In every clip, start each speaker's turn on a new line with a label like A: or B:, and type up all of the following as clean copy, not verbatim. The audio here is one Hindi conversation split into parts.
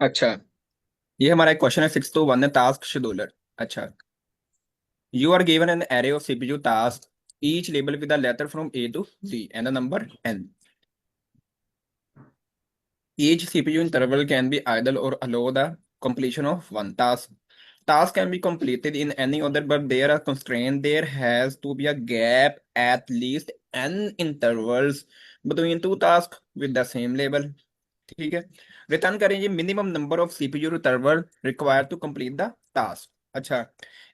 A: अच्छा, ये हमारा एक क्वेश्चन है 6 to 1 है टास्क शेड्यूलर। अच्छा, you are given an array of CPU task each labeled with a letter from A to Z and a number n. Each CPU interval can be idle or allow the completion of one task. Task can be completed in any order, but there are constraints. There has to be a gap at least n intervals between two tasks with the same label. ठीक है। रिटर्न करेंगे minimum number of CPU interval required to complete the task. अच्छा,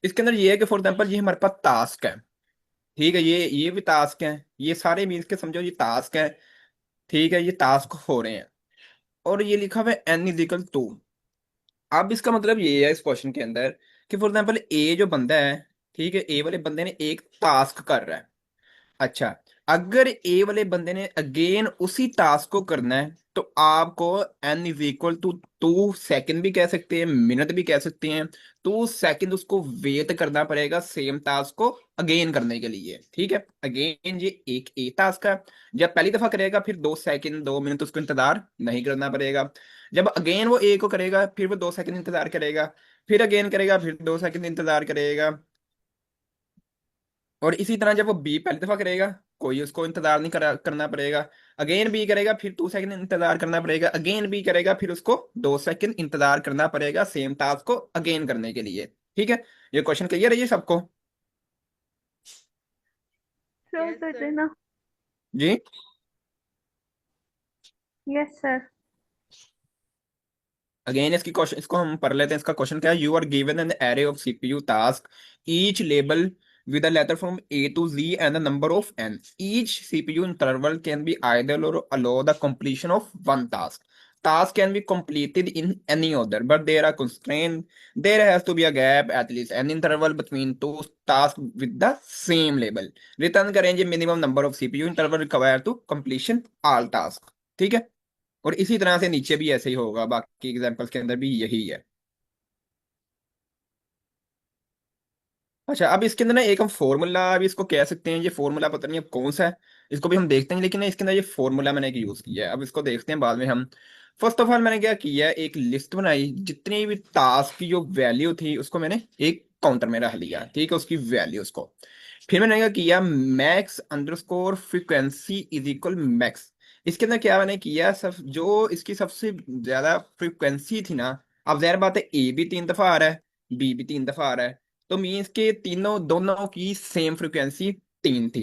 A: इसके अंदर ये है कि फॉर एग्जांपल ये हमारे पास टास्क है। ठीक है, ये भी टास्क है, ये सारे मीन्स के समझो ये टास्क है। ठीक है, ये टास्क हो रहे हैं और ये लिखा हुआ है n = 2। अब इसका मतलब ये है इस क्वेश्चन के अंदर कि फॉर एग्जाम्पल ए जो बंदा है, ठीक है, ए वाले बंदे ने एक टास्क कर रहा है। अच्छा, अगर ए वाले बंदे ने अगेन उसी टास्क को करना है तो आपको n = 2 सेकंड भी कह सकते हैं, मिनट भी कह सकते हैं। 2 सेकंड उसको वेट करना पड़ेगा सेम टास्क को अगेन करने के लिए। ठीक है, अगेन ये एक ए टास्क है। जब पहली दफा करेगा फिर 2 सेकंड 2 मिनट उसको इंतजार नहीं करना पड़ेगा। जब अगेन वो ए को करेगा फिर वो 2 सेकंड इंतजार करेगा, फिर अगेन करेगा फिर 2 सेकंड इंतजार करेगा। और इसी तरह जब वो बी पहली दफा करेगा कोई उसको इंतजार नहीं करना पड़ेगा। अगेन बी करेगा फिर 2 सेकंड इंतजार करना पड़ेगा, अगेन बी करेगा फिर उसको 2 सेकंड इंतजार करना पड़ेगा सेम टास्क को अगेन करने के लिए। ठीक है, ये क्वेश्चन क्लियर है ये सबको?
B: श्योर कर देना।
A: जी।
B: Yes sir.
A: अगेन इसकी क्वेश्चन इसको हम पढ़ लेते हैं। इसका क्वेश्चन क्या है? You are given an array of CPU task each label with a letter from A to Z and a number of n. Each CPU interval can be idle or allow the completion of one task. Task can be completed in any order, but there are constraints. There has to be a gap at least an interval between two tasks with the same label. Return करेंगे minimum number of CPU interval required to completion all tasks. ठीक है, और इसी तरह से नीचे भी ऐसे ही होगा, बाकी एग्जांपल्स के अंदर भी यही है। अच्छा, अब इसके अंदर ना एक हम फॉर्मूला भी इसको कह सकते हैं। ये फॉर्मूला पता नहीं अब कौन सा है, इसको भी हम देखते हैं, लेकिन ना इसके अंदर ये फॉर्मूला मैंने एक यूज किया है। अब इसको देखते हैं बाद में हम। फर्स्ट ऑफ ऑल मैंने क्या किया है, एक लिस्ट बनाई, जितनी भी टास्क की जो वैल्यू थी उसको मैंने एक काउंटर में रख लिया। ठीक है, उसकी वैल्यूज को। फिर मैंने क्या किया, max underscore frequency is equal max. इसके अंदर क्या मैंने किया, सब जो इसकी सबसे ज्यादा फ्रीक्वेंसी थी ना। अब जाहिर बात है ए भी 3 दफा आ रहा है, बी भी 3 दफा आ रहा है, तो मीन्स के तीनों दोनों की सेम फ्रीक्वेंसी 3 थी।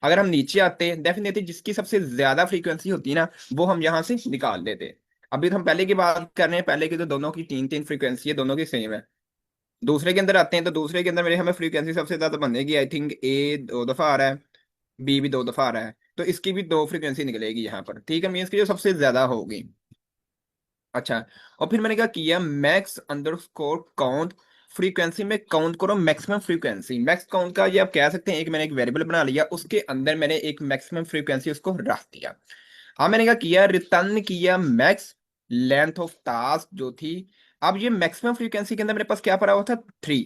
A: अगर हम नीचे आते हैं डेफिनेटली जिसकी सबसे ज्यादा फ्रीक्वेंसी होती है ना वो हम यहाँ से निकाल देते। अभी तो हम पहले की बात कर रहे हैं, पहले की तो दोनों की 3 3 फ्रीक्वेंसी है, दोनों की सेम है। दूसरे के अंदर आते हैं तो दूसरे के अंदर मेरे हमें फ्रीक्वेंसी सबसे ज्यादा बनेगी, आई थिंक ए 2 दफा आ रहा है, बी भी 2 दफा आ रहा है, तो इसकी भी 2 फ्रीक्वेंसी निकलेगी यहाँ पर। ठीक है, मीन्स की जो सबसे ज्यादा होगी। अच्छा, और फिर मैंने क्या किया, मैक्स अंडरस्कोर काउंट फ्रीक्वेंसी में काउंट करो मैक्सिमम फ्रीक्वेंसी। मैक्स काउंट का ये आप कह सकते हैं, एक मैंने एक वेरिएबल बना लिया, उसके अंदर मैंने एक मैक्सिमम फ्रीक्वेंसी उसको रख दिया। हाँ, मैंने क्या किया, रिटर्न किया मैक्स लेंथ ऑफ टास्क जो थी। अब ये मैक्सिमम फ्रीक्वेंसी के अंदर मेरे पास क्या पड़ा हुआ था, 3।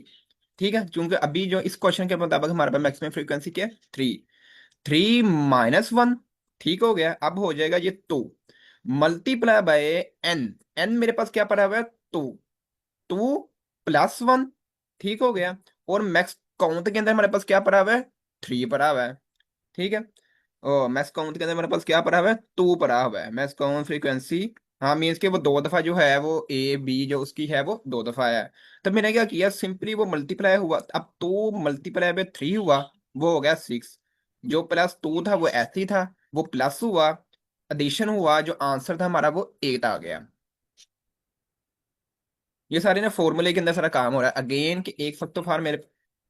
A: ठीक है, क्योंकि अभी जो इस क्वेश्चन के मुताबिक हमारे पास मैक्सिमम फ्रीक्वेंसी क्या है, 3। 3 - 1 ठीक हो गया। अब हो जाएगा ये 2 मल्टीप्लाई बाय एन। एन मेरे पास क्या पड़ा हुआ है, 2। 2 + 1 ठीक हो गया। और मैक्स काउंट के अंदर हमारे पास क्या पड़ा हुआ है, 3 पड़ा हुआ है। ठीक है, और मैक्स काउंट के अंदर मेरे पास क्या पड़ा हुआ है, 2 पड़ा हुआ है। मैक्स काउंट फ्रीक्वेंसी, हाँ मीन्स के वो 2 दफा जो है वो ए बी जो उसकी है वो 2 दफा है। तो मैंने क्या किया, सिंपली वो मल्टीप्लाई हुआ, अब 2 × 3 हुआ, वो हो गया 6। जो +2 था वो ऐसे ही था, वो प्लस हुआ, एडिशन हुआ, जो आंसर था हमारा वो 8 आ गया। ये सारे ना फॉर्मूले के अंदर सारा काम हो रहा है। अगेन कि एक फर्स्ट ऑफ ऑल मेरे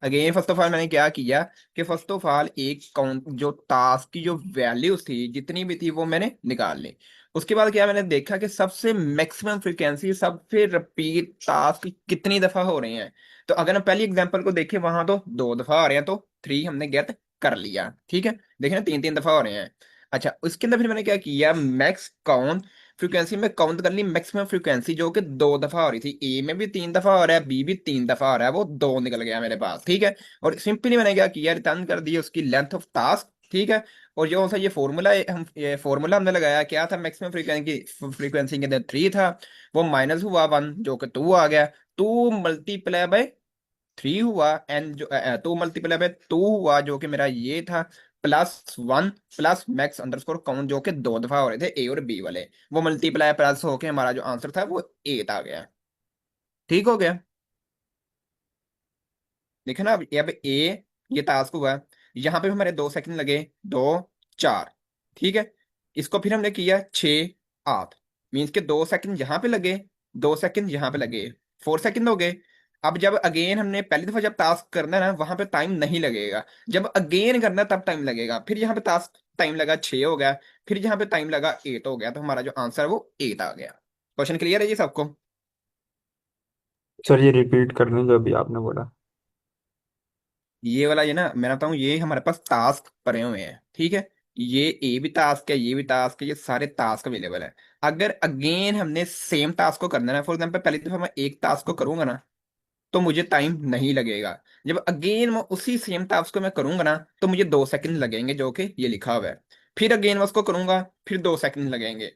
A: अगेन फर्स्ट ऑफ ऑल मैंने क्या किया कि फर्स्ट ऑफ ऑल एक काउंट जो टास्क की जो वैल्यूज थी जितनी भी थी वो मैंने निकाल ली। उसके बाद क्या मैंने देखा कि सबसे मैक्सिमम फ्रीक्वेंसी सबसे रिपीट टास्क कितनी दफा हो रहे हैं। तो अगर हम पहली एग्जांपल को देखें वहां तो 2 दफा आ रहे हैं, तो 3 हमने गेट कर लिया। ठीक है, देखें ना 3 3 दफा हो रहे हैं। अच्छा, उसके अंदर फिर मैंने क्या किया, मैक्स काउंट फ्रीक्वेंसी में काउंट कर ली मैक्सिमम फ्रीक्वेंसी जो कि 2 दफा हो रही थी। ए में भी 3 दफा हो रहा है, बी भी 3 दफा हो रहा है, वो 2 निकल गया मेरे पास। ठीक है, और सिंपली मैंने क्या किया, रिटर्न कर दिया उसकी लेंथ ऑफ टास्क। ठीक है, और जो सा ये फॉर्मूला हम ये फॉर्मूला हमने लगाया क्या था, मैक्सिमम फ्रीक्वेंसी के अंदर 3 था, वो माइनस हुआ 1 जो कि 2 आ गया। 2 मल्टीप्लाई बाय 3 हुआ, एन जो 2 मल्टीप्लाई बाय 2 हुआ जो कि मेरा ये था, plus 1 plus max underscore count जो कि 2 दफा हो रहे थे ए और बी वाले, वो मल्टीप्लाई प्लस होके हमारा जो आंसर था वो 8 आ गया। ठीक हो गया। देखे ना, अब ये टास्क हुआ, यहाँ पे भी हमारे 2 सेकंड लगे, 2 4। ठीक है, इसको फिर हमने किया 6 8, मीन्स के 2 सेकंड यहाँ पे लगे, 2 सेकंड यहाँ पे लगे, 4 सेकंड हो गए। अब जब अगेन हमने पहली दफा जब टास्क करना है ना, वहां पे टाइम नहीं लगेगा, जब अगेन करना तब टाइम लगेगा। फिर यहाँ पे टास्क टाइम लगा 6 हो गया, फिर यहाँ पे टाइम लगा 8 हो गया, तो हमारा जो आंसर है वो 8 आ गया। क्वेश्चन क्लियर है जी सबको?
C: सर ये रिपीट कर लें जो अभी आपने बोला।
A: ये वाला ये ना मैं बताऊं, ये हमारे पास टास्क पड़े हुए हैं, ठीक है। ये भी टास्क है, ये भी टास्क है, ये सारे टास्क अवेलेबल है। अगर अगेन हमने सेम टास्क को करना है, फॉर एग्जांपल पहली दफा मैं एक टास्क को करूंगा ना, तो मुझे टाइम नहीं लगेगा। जब अगेन मैं उसी सेम टास्क को मैं करूंगा ना, तो मुझे 2 सेकंड लगेंगे जो कि ये लिखा हुआ है। फिर अगेन मैं उसको करूंगा, फिर 2 सेकंड लगेंगे।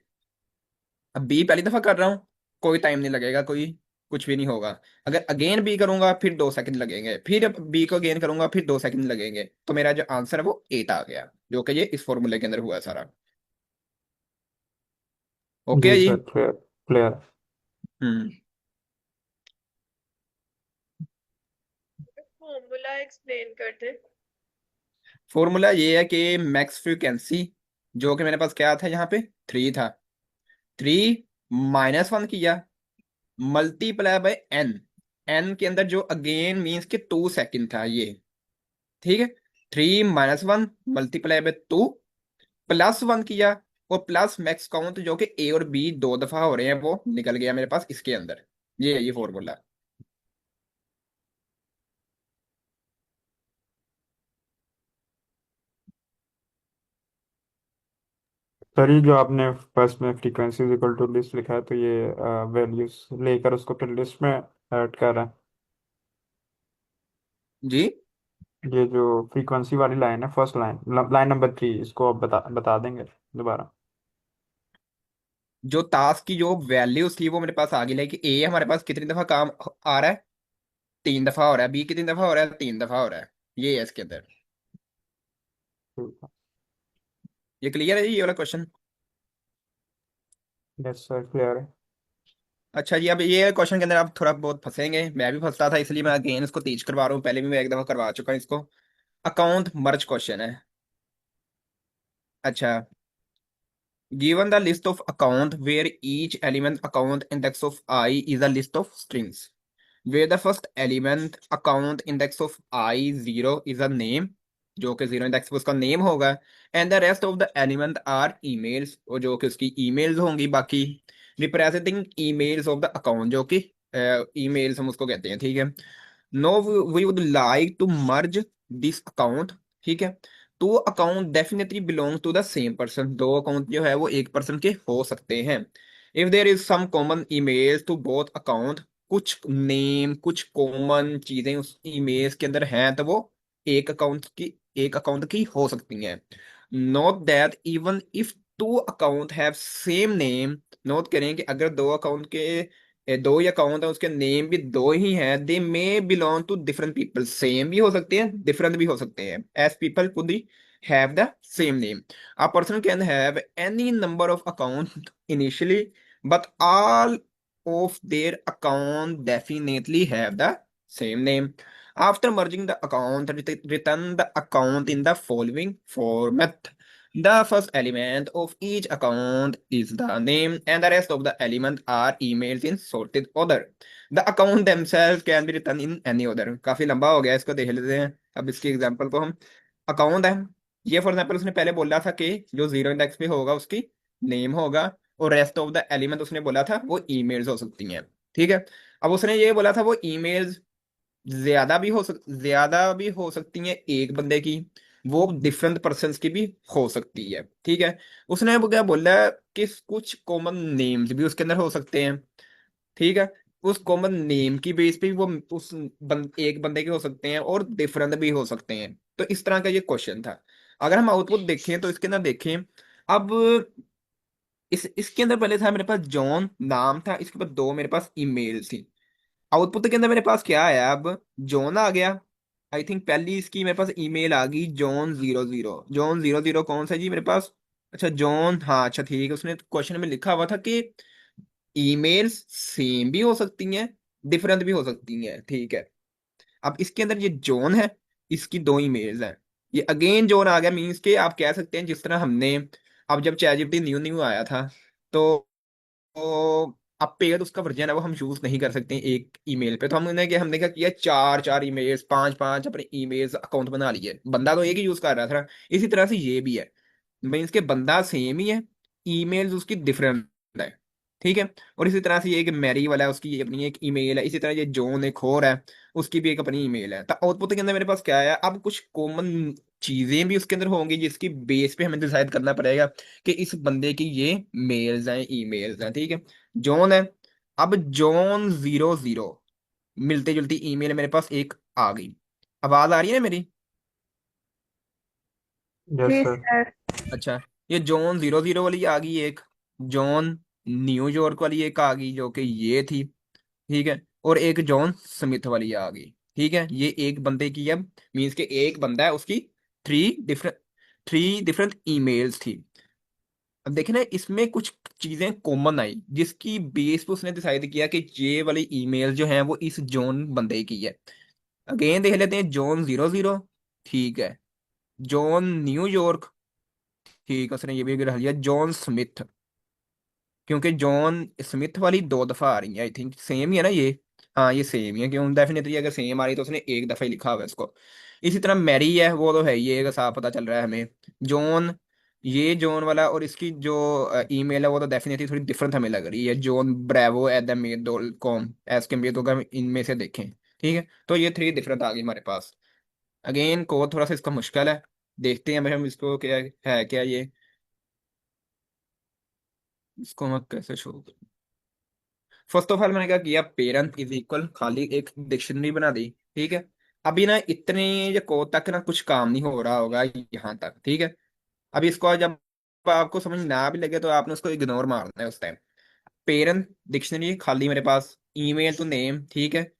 A: अब बी पहली दफा कर रहा हूँ, कोई टाइम नहीं लगेगा, कोई कुछ भी नहीं होगा। अगर अगेन बी करूंगा फिर 2 सेकंड लगेंगे, फिर बी को अगेन करूंगा फिर 2 सेकंड लगेंगे, तो मेरा जो आंसर है वो 8 आ गया, जो कि ये इस फॉर्मूले के अंदर हुआ है सारा। ओके
C: जी
A: है जी।
C: Sir, clear clear.
A: Hmm.
B: Formula explain करते।
A: फॉर्मूला ये है कि मैक्स फ्रीक्वेंसी, जो कि मेरे पास क्या था यहाँ पे, 3 था, 3 - 1 किया, मल्टीप्लाई बाय एन, एन के अंदर जो अगेन मीन्स के 2 सेकंड था ये। ठीक है, 3 - 1 मल्टीप्लाई बाय 2, +1 किया, और प्लस मैक्स काउंट जो कि ए और बी 2 दफा हो रहे हैं वो निकल गया मेरे पास इसके अंदर। ये है ये फॉर्मूला।
C: सर ये जो आपने फर्स्ट में फ्रीक्वेंसी इक्वल टू लिस्ट लिखा है, तो ये वैल्यूज लेकर उसको फिर लिस्ट में ऐड कर रहा है।
A: जी,
C: ये जो फ्रीक्वेंसी वाली लाइन है, फर्स्ट लाइन, लाइन नंबर 3, इसको आप बता बता देंगे दोबारा।
A: जो टास्क की जो वैल्यूज थी वो मेरे पास आ गई, लाइक ए हमारे पास कितनी दफा काम आ रहा है, 3 दफा हो रहा है, बी कितनी दफा हो रहा है, 3 दफा हो रहा है। ये है इसके अंदर।
C: ठीक है।
A: ये क्लियर है जी ये वाला क्वेश्चन?
C: यस सर, क्लियर है।
A: अच्छा जी, अब ये क्वेश्चन के अंदर आप थोड़ा बहुत फंसेंगे, मैं भी फंसता था, इसलिए मैं अगेन इसको तेज करवा रहा हूँ, पहले भी मैं एक दफा करवा चुका हूँ इसको। अकाउंट मर्ज क्वेश्चन है। अच्छा, given the list of account where each element account index of I is a list of strings, where the first element account index of I 0 is a name, जो कि 0 इंडेक्स पे उसका नेम होगा, and the rest of the element are emails, और जो कि उसकी ईमेल्स होंगी बाकी, representing emails of the account, जो कि ईमेल्स हम उसको कहते हैं, ठीक है। No, we would like to merge this account, ठीक है। Two account definitely belong to the same person, दो अकाउंट जो है वो एक पर्सन के हो सकते हैं। If there is some common email to both account, कुछ नेम कुछ कॉमन चीजें उस ईमेल के अंदर हैं, तो वो एक अकाउंट की हो सकती हैं। Note that even if two account have same name, note करें कि अगर दो अकाउंट के दो ही अकाउंट है, उसके नेम भी दो ही हैं, they may belong to different people, same भी हो सकते हैं डिफरेंट भी हो सकते हैं, as people could have the same name. A person can have any number of account initially, but all of their account definitely have the same name. After merging the account, return the account in the following format. The first element of each account is the name, and the rest of the elements are emails in sorted order. The account themselves can be written in any order. काफी लंबा हो गया, इसको देख लेते हैं। अब इसकी एग्जांपल को हम, अकाउंट है ये, फॉर एग्जांपल उसने पहले बोला था कि जो 0 इंडेक्स पे होगा उसकी नेम होगा, और रेस्ट ऑफ द एलिमेंट उसने बोला था वो ईमेल्स हो सकती हैं, ठीक है। अब उसने ये बोला था वो ईमेल्स ज्यादा भी हो सकती हैं एक बंदे की, वो डिफरेंट पर्सन्स की भी हो सकती है, ठीक है। उसने वो क्या बोला है कि कुछ कॉमन नेम्स भी उसके अंदर हो सकते हैं, ठीक है। उस कॉमन नेम की बेस पे भी वो एक बंदे के हो सकते हैं और डिफरेंट भी हो सकते हैं। तो इस तरह का ये क्वेश्चन था। अगर हम आउटपुट देखें तो इसके अंदर देखें, अब इसके अंदर पहले था मेरे पास जॉन नाम था, इसके बाद दो मेरे पास ईमेल थी। आउटपुट के अंदर मेरे पास क्या आया अब, जॉन आ गया। आई थिंक पहली इसकी मेरे पास ईमेल आ गई जॉन 00। जॉन 00 कौन सा जी मेरे पास? अच्छा जॉन, हाँ अच्छा ठीक है, उसने क्वेश्चन में लिखा हुआ था कि ईमेल्स सेम भी हो सकती हैं, डिफरेंट भी हो सकती हैं, ठीक है। अब इसके अंदर ये जॉन है, इसकी दो ईमेल्स हैं, ये अगेन जॉन आ गया, मीन्स के आप कह सकते हैं जिस तरह हमने, अब जब चैट न्यू न्यू आया था तो अब पेड उसका वर्जन है वो हम यूज नहीं कर सकते एक ईमेल पे, तो हमने क्या किया, चार चार ईमेल्स, पांच पांच अपने ईमेल्स अकाउंट बना लिए। बंदा तो एक ही यूज कर रहा था, इसी तरह से ये भी है, मीन्स के बंदा सेम ही है, ईमेल्स उसकी डिफरेंट है, ठीक है। और इसी तरह से ये एक मैरी वाला है, उसकी ये अपनी एक ईमेल है, इसी तरह ये जॉन एक और है, उसकी भी एक अपनी ईमेल है। तो आउटपुट के अंदर मेरे पास क्या है, अब कुछ कॉमन चीजें भी उसके अंदर होंगी जिसकी बेस पे हमें डिसाइड करना पड़ेगा कि इस बंदे की ये मेल्स हैं ईमेल्स हैं, ठीक है। जॉन है, अब जॉन 00 मिलते जुलती ईमेल मेरे पास एक आ गई। आवाज आ रही है ना मेरी?
C: यस
B: जी
C: सर।
B: सर।
A: अच्छा, ये जॉन 00 वाली आ गई एक, जॉन न्यूयॉर्क वाली एक आ गई जो कि ये थी, ठीक है। और एक जॉन स्मिथ वाली आ गई, ठीक है। ये एक बंदे की है, मीन्स के एक बंदा है, उसकी three different three different emails थी। अब देखे ना, इसमें कुछ चीजें कॉमन आई जिसकी बेस पे उसने डिसाइड किया कि ये वाली ईमेल जो है वो इस जॉन बंदे की है। अगेन देख लेते हैं, जॉन 00, ठीक है। जॉन न्यूयॉर्क, ठीक है, उसने ये भी रख लिया। जॉन स्मिथ, क्योंकि जॉन स्मिथ वाली दो दफा आ रही है, आई थिंक सेम ही है ना ये, हाँ ये सेम ही है, क्यों डेफिनेटली अगर सेम आ रही तो उसने एक दफा ही लिखा हुआ है इसको। इसी तरह मैरी है, वो तो है, ये एक साफ पता चल रहा है हमें। जॉन, ये जॉन वाला और इसकी जो ईमेल है वो तो डेफिनेटली थोड़ी डिफरेंट हमें लग रही है, जॉन bravo@mail.com एज कम्पेयर तो अगर हम इनमें से देखें, ठीक है। तो ये थ्री डिफरेंट आ गई हमारे पास। अगेन कोड थोड़ा सा इसका मुश्किल है, देखते हैं भाई हम इसको क्या है क्या ये, इसको हम कैसे शो। फर्स्ट ऑफ ऑल मैंने क्या किया, पेरेंट इज इक्वल खाली एक डिक्शनरी बना दी, ठीक है। अभी ना इतने ये कोड तक ना कुछ काम नहीं हो रहा होगा यहाँ तक, ठीक है। अभी इसको जब आपको समझ ना भी लगे तो आपने उसको इग्नोर मारना है उस टाइम। पेरेंट डिक्शनरी खाली मेरे पास, ईमेल टू नेम, ठीक है।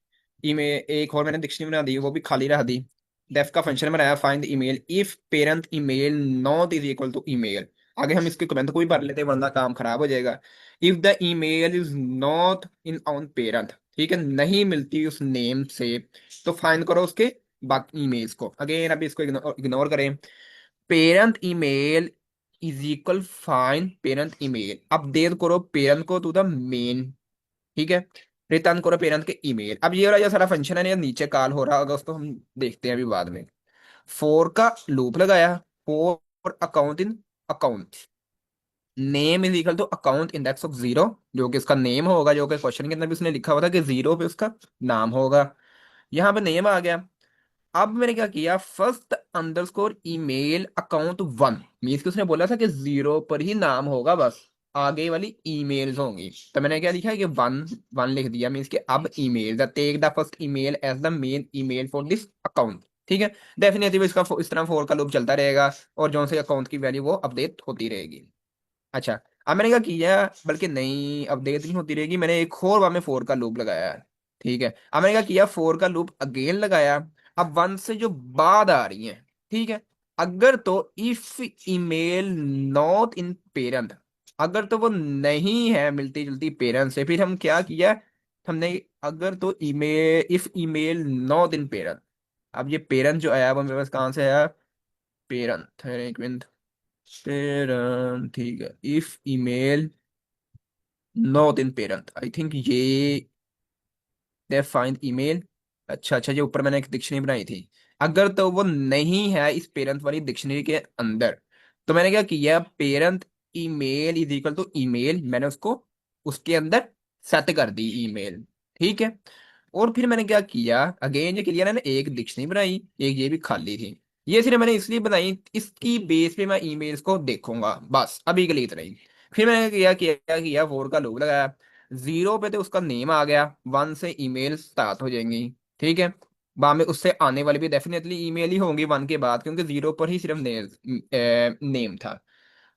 A: ईमेल एक और मैंने डिक्शनरी बना दी, वो भी खाली रह दी। डेफ का फंक्शन बनाया, find email if parent email not is equal to email. आगे हम इसके कमेंट को भी भर लेते हैं वरना काम खराब हो जाएगा। If the email is not in on parent, ठीक है, नहीं मिलती उस नेम से, तो फाइंड करो उसके बाकी ईमेल्स को। अगेन अभी इसको इग्नोर करें, parent email is equal find parent email, update करो पेरेंट को टू द मेन, ठीक है। रिटर्न करो पेरेंट के ईमेल। अब ये वाला जो सारा फंक्शन है ना, ये नीचे कॉल हो रहा होगा, उसको हम देखते हैं अभी बाद में। फोर का लूप लगाया, for account in account, name is equal to account index of 0, जो कि इसका नेम होगा, जो कि क्वेश्चन के अंदर भी उसने लिखा हुआ था कि 0 पे उसका नाम होगा। यहाँ पे नेम आ गया। अब मैंने क्या किया, first underscore email account 1, means कि उसने बोला था कि 0 पर ही नाम होगा बस, आगे वाली ईमेल्स होंगी। तो मैंने क्या लिखा है कि वन वन लिख दिया, मीन्स कि अब email the take the first email as the main email for this account, ठीक है। डेफिनेटली इसका इस तरह फोर का लूप चलता रहेगा और जो से अकाउंट की वैल्यू वो अपडेट होती रहेगी। अच्छा, अब मैंने क्या किया, बल्कि नहीं अपडेट नहीं होती रहेगी, मैंने एक और वहां में फोर का लूप लगाया है, ठीक है। अब मैंने क्या किया, फोर का लूप अगेन लगाया। अब वन से जो बाद आ रही है, ठीक है, अगर तो if email not in parent, अगर तो वो नहीं है मिलती जुलती पेरेंट से, फिर हम क्या किया, हमने अगर तो email if email not in parent. अब ये पेरेंट जो आया वो मेरे पास कहाँ से आया, पेरेंट, एक मिनट, पेरेंट, ठीक है। If email not in parent, I think ये डेफ फाइंड ईमेल, अच्छा अच्छा, ये ऊपर मैंने एक डिक्शनरी बनाई थी, अगर तो वो नहीं है इस पेरेंट वाली डिक्शनरी के अंदर, तो मैंने क्या किया, parent email is equal to email, मैंने उसको उसके अंदर सेट कर दी ईमेल, ठीक है। और फिर मैंने क्या किया, अगेन ये क्लियर है ना, एक डिक्शनरी बनाई, एक ये भी खाली थी। ये सिर्फ मैंने इसलिए बनाई, इसकी बेस पे मैं ईमेल्स को देखूंगा बस, अभी के लिए इतना ही। फिर मैंने किया फोर का लूप लगाया, 0 पे तो उसका नेम आ गया, वन से ईमेल स्टार्ट हो जाएंगी, ठीक है। बाद में उससे आने वाली भी डेफिनेटली ईमेल ही होंगी 1 के बाद, क्योंकि 0 पर ही सिर्फ नेम था।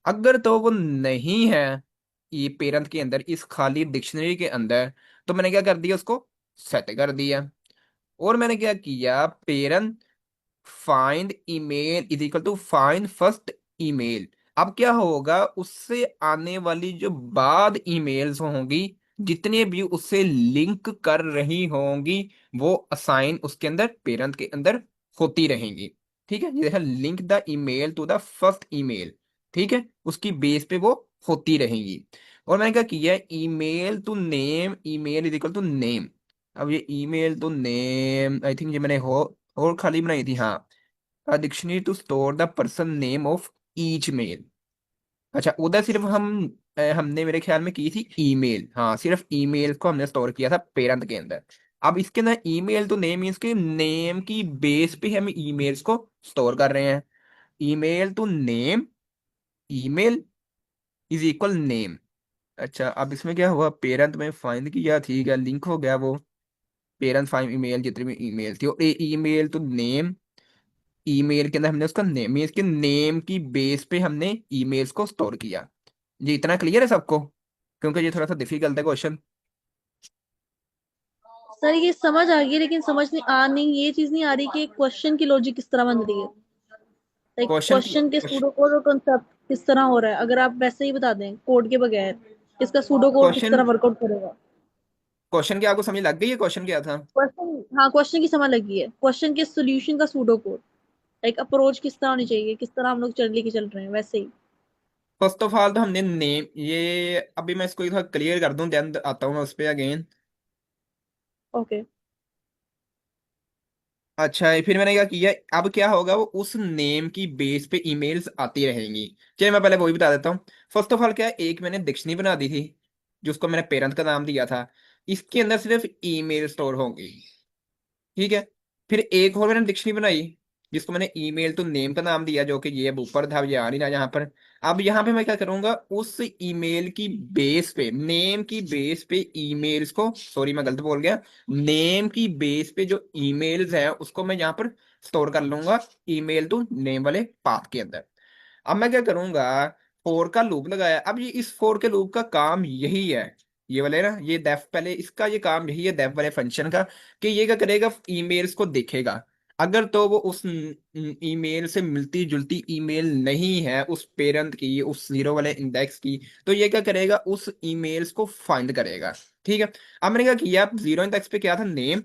A: अगर तो वो नहीं है ये पेरेंट के अंदर, इस खाली डिक्शनरी के अंदर, तो मैंने क्या कर दिया, उसको सेट कर दिया। और मैंने क्या किया, parent find email is equal to find first email. अब क्या होगा, उससे आने वाली जो बाद ईमेल्स होंगी, जितने भी उससे लिंक कर रही होंगी, वो असाइन उसके अंदर पेरेंट के अंदर होती रहेंगी। ठीक है, ये link the email to the first email. ठीक है, उसकी बेस पे वो होती रहेंगी। और मैंने क्या किया, email to name, email is equal to name. अब ये email to name I think ये मैंने हो और खाली बनाई थी, हाँ। Dictionary to store the person name of each mail. अच्छा, उधर सिर्फ हमने मेरे ख्याल में की थी ईमेल, हाँ, सिर्फ ईमेल को हमने स्टोर किया था पेरेंट के अंदर। अब इसके अंदर ईमेल तो नेम मीन्स के नेम की बेस पे हम ईमेल्स को स्टोर कर रहे हैं। Email to name, email is equal name. अच्छा, अब इसमें क्या हुआ, पेरेंट में फाइंड किया, ठीक है, लिंक हो गया वो। पेरेंट फाइंड ईमेल, जितनी भी ईमेल थी, और ईमेल टू नेम, ईमेल के अंदर हमने उसका नेम मीन्स के नेम की बेस पे हमने ईमेल्स को स्टोर किया। ये इतना क्लियर है सबको, क्योंकि ये थोड़ा सा डिफिकल्ट है क्वेश्चन।
D: सर ये समझ आ गई, लेकिन समझ नहीं, ये चीज नहीं आ रही कि क्वेश्चन की लॉजिक किस तरह बन रही है। लाइक
A: क्वेश्चन की
D: क्वेश्चन के सूडो कोड और कंसेप्ट किस तरह हो रहा है, अगर आप वैसे ही बता दें कोड के बगैर इसका सूडो कोड किस
A: क्वेश्चन
D: तरह वर्कआउट करेगा।
A: क्वेश्चन क्या आपको समझ लग गई है, क्वेश्चन क्या था?
D: क्वेश्चन, हाँ क्वेश्चन की समझ लगी है, क्वेश्चन के सोल्यूशन का सूडो कोड, लाइक अप्रोच किस तरह होनी चाहिए, किस तरह हम लोग चल लेके चल रहे हैं वैसे ही।
A: फर्स्ट ऑफ ऑल तो हमने नेम, ये अभी मैं इसको थोड़ा क्लियर कर दूं, देन आता हूँ मैं उस पर अगेन।
D: ओके।
A: अच्छा, फिर मैंने क्या किया, अब क्या होगा, वो उस नेम की बेस पे ईमेल्स आती रहेंगी। चलिए मैं पहले वही बता देता हूँ। फर्स्ट ऑफ ऑल क्या है, एक मैंने डिक्शनरी बना दी थी, जिसको मैंने पेरेंट का नाम दिया था। इसके अंदर सिर्फ ईमेल स्टोर होंगी। ठीक है, फिर एक और मैंने डिक्शनरी बनाई, जिसको मैंने ईमेल टू नेम का नाम दिया, जो कि ये अब ऊपर था, अब ये आ नहीं रहा यहाँ पर। अब यहाँ पे मैं क्या करूंगा, उस ईमेल की बेस पे, नेम की बेस पे ईमेल्स को, सॉरी मैं गलत बोल गया, नेम की बेस पे जो ईमेल्स है उसको मैं यहाँ पर स्टोर कर लूंगा, ईमेल टू नेम वाले पाथ के अंदर। अब मैं क्या करूंगा, फोर का लूप लगाया। अब ये इस फोर के लूप का काम यही है, ये वाले ना, ये डेफ, पहले इसका ये काम यही है डेफ वाले फंक्शन का, कि ये क्या करेगा, ईमेल्स को देखेगा। अगर तो वो उस ईमेल से मिलती जुलती ईमेल नहीं है, उस पेरेंट की, उस जीरो वाले इंडेक्स की, तो ये क्या करेगा, उस ईमेल्स को फाइंड करेगा। ठीक है, अब मैंने क्या किया, जीरो इंडेक्स पे क्या था, नेम।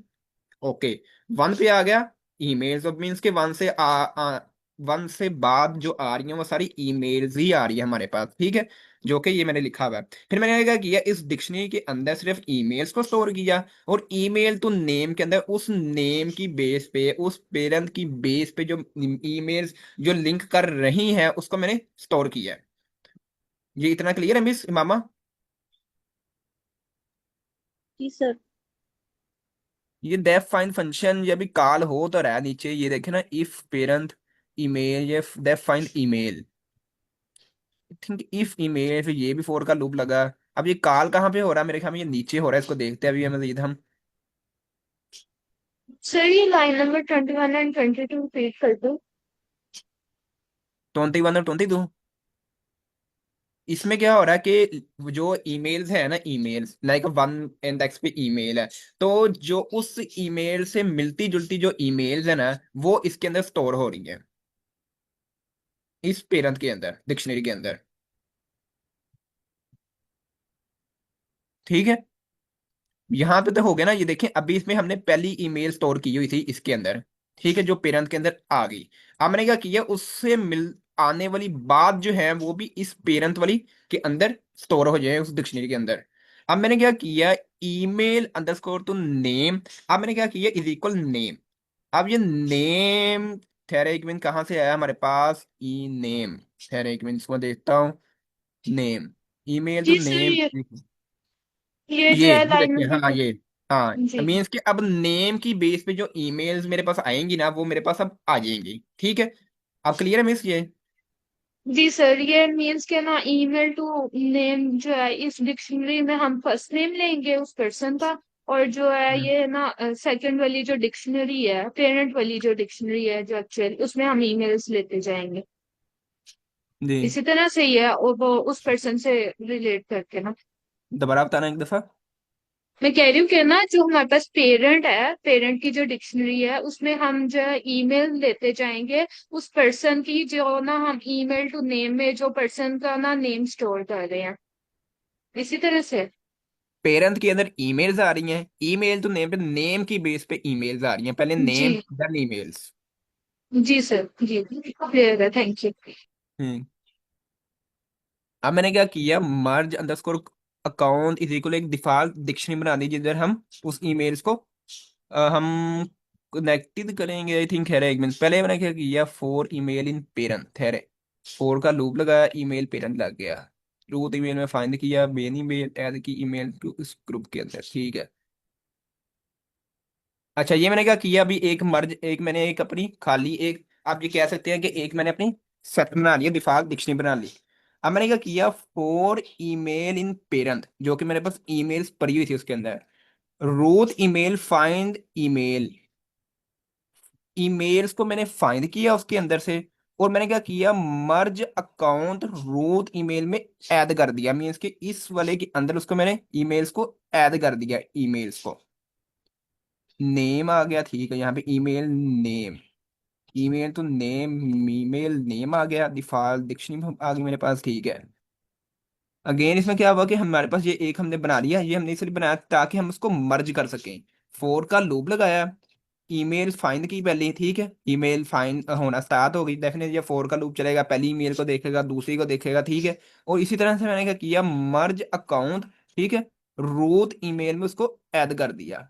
A: ओके, 1 पे आ गया ईमेल्स, ऑफ मीन्स के 1 से बाद जो आ रही हैं वो सारी ईमेल्स ही आ रही है हमारे पास। ठीक है, जो कि ये मैंने लिखा हुआ है। फिर मैंने क्या किया, इस डिक्शनरी के अंदर सिर्फ ईमेल्स को स्टोर किया, और ईमेल टू नेम के अंदर उस नेम की बेस पे, उस पेरेंट की बेस पे जो ईमेल्स जो लिंक कर रही हैं उसको मैंने स्टोर किया है। ये इतना क्लियर है मिस मामा?
D: जी सर।
A: ये डेफ फाइंड फंक्शन ये भी कॉल हो तो रहा है नीचे, ये देखे ना, इफ पेरेंट ईमेल, ये def find email, think if email, फिर ये भी फोर का लूप लगा। अब ये कॉल कहाँ पे हो रहा है, मेरे ख्याल में ये नीचे हो रहा है, इसको देखते हैं अभी हम मजीद हम।
B: सर ये लाइन नंबर 21 एंड 22 रिपीट कर दो।
A: 21 और 22, इसमें क्या हो रहा है कि जो ईमेल्स है ना, ईमेल्स लाइक 1 इंडेक्स पे ईमेल है, तो जो उस ईमेल से मिलती जुलती जो ईमेल्स है ना, वो इसके अंदर स्टोर हो रही है, इस पेरेंट के अंदर, डिक्शनरी के अंदर। ठीक है, यहाँ पे तो हो गया ना, ये देखें, अभी इसमें हमने पहली ईमेल स्टोर की हुई थी इसके अंदर। ठीक है, जो पेरेंट के अंदर आ गई। अब मैंने क्या किया, उससे मिल आने वाली बात जो है वो भी इस पेरेंट वाली के अंदर स्टोर हो जाए, उस डिक्शनरी के अंदर। अब मैंने क्या किया, ईमेल अंडरस्कोर टू नेम। अब मैंने क्या किया, इज इक्वल नेम। अब ये नेम, ठहरे एक मिनट, कहाँ से आया हमारे पास ई नेम, ठहरे एक मिनट इसको देखता हूँ। नेम, ईमेल टू
B: जी सर
A: नेम,
B: ये जो है
A: ये
B: लाइन
A: देखिए, हाँ
B: नंबर
A: ये, हाँ,
B: जी
A: मीन्स कि अब नेम की बेस पे जो ईमेल्स मेरे पास आएंगी ना, वो मेरे पास अब आ जाएंगी। ठीक है, अब क्लियर है मिस ये?
B: जी सर, ये मीन्स के ना ईमेल टू नेम जो है इस डिक्शनरी में हम फर्स्ट नेम लेंगे उस पर्सन का, और जो है
A: हम्म,
B: ये ना सेकंड वाली जो डिक्शनरी है, पेरेंट वाली जो डिक्शनरी है जो एक्चुअल, उसमें हम ईमेल्स लेते जाएंगे।
A: जी।
B: इसी तरह से ही है, और वो उस पर्सन से रिलेट करके ना।
A: दोबारा बताना एक दफा।
B: मैं कह रही हूँ कि ना जो हमारे पास पेरेंट है, पेरेंट की जो डिक्शनरी है उसमें हम जो है ईमेल लेते जाएंगे उस पर्सन की, जो ना हम ईमेल टू नेम में जो पर्सन का ना नेम स्टोर कर रहे हैं। इसी तरह से।
A: पेरेंट के अंदर ईमेल्स आ रही हैं, ईमेल तो नेम पे, नेम की बेस पे ईमेल्स आ रही हैं, पहले
B: जी।
A: Name then emails.
B: जी सर, जी क्लियर है, थैंक यू।
A: हम्म। अब मैंने क्या किया, merge underscore account is equal एक डिफॉल्ट डिक्शनरी बना दी जिधर हम उस ईमेल्स को हम कनेक्टेड करेंगे। आई थिंक है, एक मिनट पहले मैंने क्या किया, फॉर ईमेल इन पेरेंट ठहरे, फॉर का लूप लगाया, ईमेल पेरेंट लग गया, रूट ईमेल में फाइंड किया, मेन ईमेल ऐड की ईमेल टू इस ग्रुप के अंदर, ठीक है। अच्छा, ये मैंने क्या किया, अभी एक मर्ज, एक मैंने एक अपनी खाली एक, आप ये कह सकते हैं कि एक मैंने अपनी सेट बना लिया, डिफॉल्ट डिक्शनरी बना ली। अब मैंने क्या किया, फॉर ईमेल इन पेरेंट जो कि मेरे पास ईमेल्स पड़ी हुई थी उसके अंदर, root email find email, emails को मैंने फाइंड किया उसके अंदर से, और मैंने क्या किया, मर्ज अकाउंट रूट ईमेल में ऐड कर दिया, मीन्स कि इस वाले के अंदर उसको मैंने ईमेल्स को ऐड कर दिया, ईमेल्स को, नेम आ गया, ठीक है, यहाँ पे email name, email to name, email name आ गया, डिफॉल्ट डिक्शनरी आ गई मेरे पास, ठीक है। अगेन इसमें क्या हुआ कि हमारे पास ये एक हमने बना लिया, ये हमने इसलिए बनाया ताकि हम उसको मर्ज कर सकें, फोर का लूप लगाया, ईमेल फाइंड की पहले, ठीक है, ईमेल फाइंड होना स्टार्ट हो गई, डेफिनेटली ये फोर का लूप चलेगा, पहली ईमेल को देखेगा, दूसरी को देखेगा, ठीक है। और इसी तरह से मैंने क्या किया, मर्ज अकाउंट, ठीक है, रूट ईमेल में उसको ऐड कर दिया,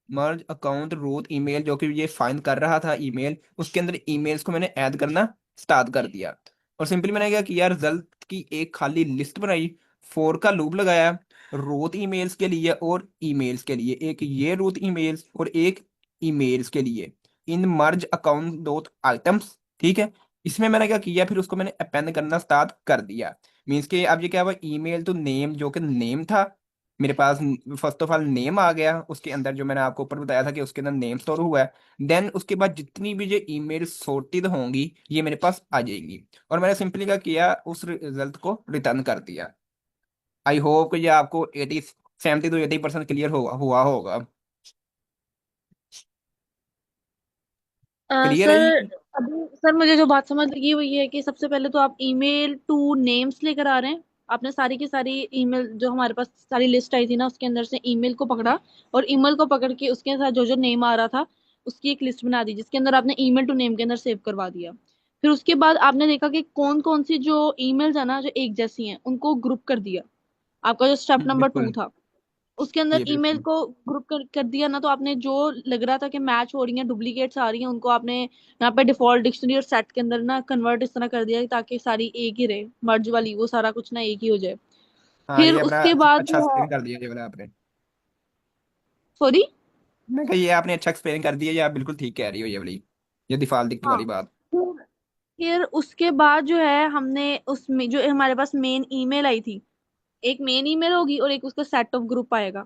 A: मर्ज अकाउंट रूट ईमेल जो कि ये फाइंड कर रहा था ईमेल, उसके अंदर ईमेल्स को मैंने ऐड करना स्टार्ट कर दिया। और सिंपली मैंने क्या किया, रिजल्ट की एक खाली लिस्ट बनाई, फोर का लूप लगाया, रूट ईमेल्स के लिए और ईमेल्स के लिए, एक ये रूट ईमेल्स और एक ईमेल्स के लिए, इन मर्ज अकाउंट डॉट आइटम्स, ठीक है। इसमें मैंने क्या किया, फिर उसको मैंने अपेंड करना स्टार्ट कर दिया, मीन्स के अब ये क्या हुआ, ईमेल टू नेम जो कि नेम था मेरे पास, फर्स्ट ऑफ ऑल नेम आ गया, उसके अंदर जो मैंने आपको ऊपर बताया था कि उसके अंदर नेम स्टोर हुआ है, देन उसके बाद जितनी भी जो ईमेल सॉर्टेड होंगी ये मेरे पास आ जाएंगी, और मैंने सिंपली क्या किया, उस रिजल्ट को रिटर्न कर दिया। आई होप कि ये आपको 70 to 80% क्लियर हुआ होगा। क्लियर है
D: सर,
A: ये?
D: अभी सर मुझे जो बात समझ लगी वो ये है कि सबसे पहले तो आप ईमेल टू नेम्स लेकर आ रहे हैं। आपने सारी की सारी ईमेल जो हमारे पास सारी लिस्ट आई थी ना, उसके अंदर से ईमेल को पकड़ा, और ईमेल को पकड़ के उसके साथ जो जो नेम आ रहा था उसकी एक लिस्ट बना दी, जिसके अंदर आपने ईमेल टू नेम के अंदर सेव करवा दिया। फिर उसके बाद आपने देखा कि कौन कौन सी जो ईमेल्स है ना जो एक जैसी हैं उनको ग्रुप कर दिया। आपका जो स्टेप नंबर 2
A: बिल्कुल।
D: था, उसके अंदर
A: ये
D: ईमेल
A: बिल्कुल।
D: को ग्रुप कर दिया ना, तो आपने जो लग रहा था कि मैच हो रही हैं, डुप्लीकेट्स आ रही हैं, उनको आपने यहाँ पे डिफॉल्ट डिक्शनरी और सेट के अंदर ना कन्वर्ट इस तरह कर दिया ताकि सारी एक ही रहे, मर्ज वाली वो सारा कुछ ना एक ही हो जाए।
A: हाँ,
D: फिर
A: ये अपना
D: उसके बाद
A: अच्छा
D: जो है,
A: एक्सप्लेन कर दिया ये वाला आपने।
D: सॉरी।
A: मैं कहा ये आपने अच्छा एक्सप्लेन कर दिया, ये आप बिल्कुल ठीक कह रही हो, ये वाली, ये डिफॉल्ट
D: हाँ,
A: वाली बात।
D: फिर फिर उसके बाद जो है हमने उसमें जो हमारे पास मेन ईमेल आई थी, एक मेन ईमेल होगी और एक उसका सेट ऑफ ग्रुप आएगा।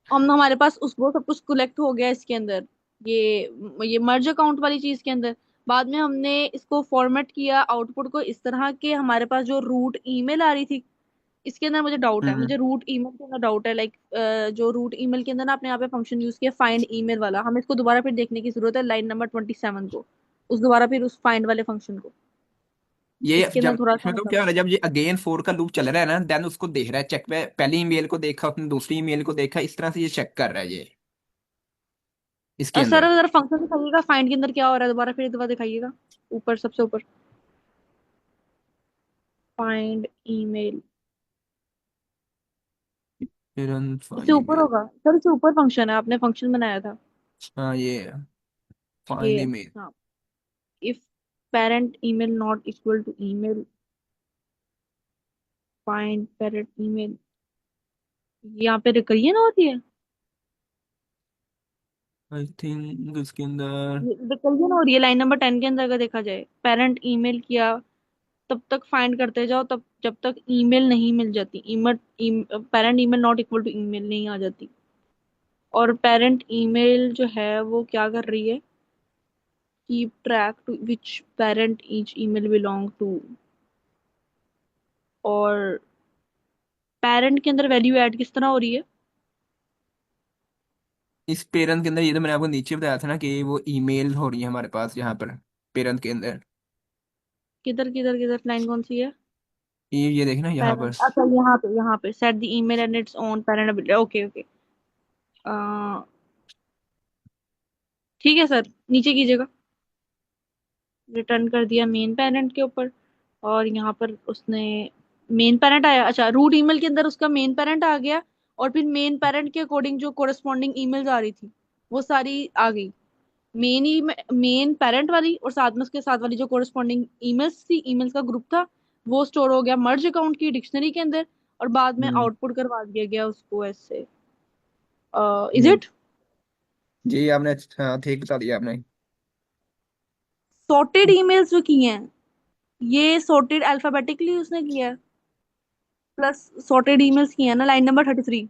D: हम हमारे पास उसको सब कुछ कलेक्ट हो गया इसके अंदर, ये मर्ज अकाउंट वाली चीज के अंदर। बाद में हमने इसको फॉर्मेट किया आउटपुट को इस तरह के हमारे पास जो रूट ईमेल आ रही थी। इसके अंदर मुझे डाउट है,
A: हम्म।
D: मुझे रूट ईमेल के अंदर डाउट है, लाइक जो रूट ईमेल के अंदर ना आपने यहाँ पे फंक्शन यूज किया फाइंड ईमेल वाला, हमें इसको दोबारा फिर देखने की जरूरत है, लाइन नंबर 27 को, उस दोबारा फिर उस फाइंड वाले फंक्शन को।
A: ये
D: इसके अंदर
A: जब
D: थोड़ा सा
A: इसमें
D: हमें
A: तो क्या हो
D: समझ।
A: रहा है, जब ये अगेन फोर का लूप चल रहा है ना, देन उसको देख रहा है, चेक पे पहली ईमेल को देखा उसने, दूसरी ईमेल को देखा, इस तरह से ये चेक कर रहा है ये इसके
D: और सर
A: अंदर।
D: अगर फंक्शन दिखाइएगा फाइंड के अंदर क्या हो रहा है, दोबारा फिर एक दफा दिखाइएगा, ऊपर सबसे ऊपर फाइंड ईमेल,
A: फिर
D: उससे
A: फाइंड
D: ऊपर
A: ईमेल।
D: होगा सर, उससे ऊपर फंक्शन है, आपने फंक्शन बनाया था।
A: हाँ, ये फाइंड
D: ये
A: ईमेल।
D: हाँ, if parent email not equal to email, find parent email, यहाँ पे रिकरियन होती है,
A: आई थिंक इसके अंदर।
D: रिकरियन हो रही है लाइन नंबर 10 के अंदर। अगर देखा जाए पेरेंट ईमेल किया, तब तक फाइंड करते जाओ, तब जब तक ईमेल नहीं मिल जाती, email parent email not equal to email नहीं आ जाती। और पेरेंट ईमेल जो है वो क्या कर रही है, keep track to which parent each email belong to, और पेरेंट के अंदर वैल्यू ऐड किस तरह हो रही है?
A: इस पेरेंट के अंदर ये तो मैंने आपको नीचे बताया था ना कि वो ईमेल हो रही है हमारे पास यहाँ पर पेरेंट के अंदर।
D: किधर किधर किधर, लाइन कौन सी है?
A: ये देखना यहाँ पर।
D: पेरेंट, अच्छा यहाँ पे set the email and its own parent, okay okay. ठीक है सर, नीचे कीजिएगा। रिटर्न कर दिया मेन पेरेंट के ऊपर, और यहाँ पर उसने मेन पेरेंट आया, अच्छा रूट ईमेल के अंदर उसका मेन पेरेंट आ गया, और फिर मेन पेरेंट के अकॉर्डिंग जो कोरस्पॉन्डिंग ईमेल्स आ रही थी वो सारी आ गई। मेन पेरेंट वाली और साथ में उसके साथ वाली जो कोरस्पॉन्डिंग ईमेल्स थी, ईमेल्स का ग्रुप था, वो स्टोर हो गया मर्ज अकाउंट की डिक्शनरी के अंदर, और बाद में
A: हम्म।
D: आउटपुट करवा दिया गया उसको ऐसे। Is
A: ji
D: it?
A: जी, आपने हाँ ठीक बता दिया आपने।
D: सॉर्टेड ईमेल्स जो किए हैं, ये सॉर्टेड अल्फाबेटिकली उसने किया है, प्लस सॉर्टेड ईमेल्स किए हैं ना, लाइन नंबर 33।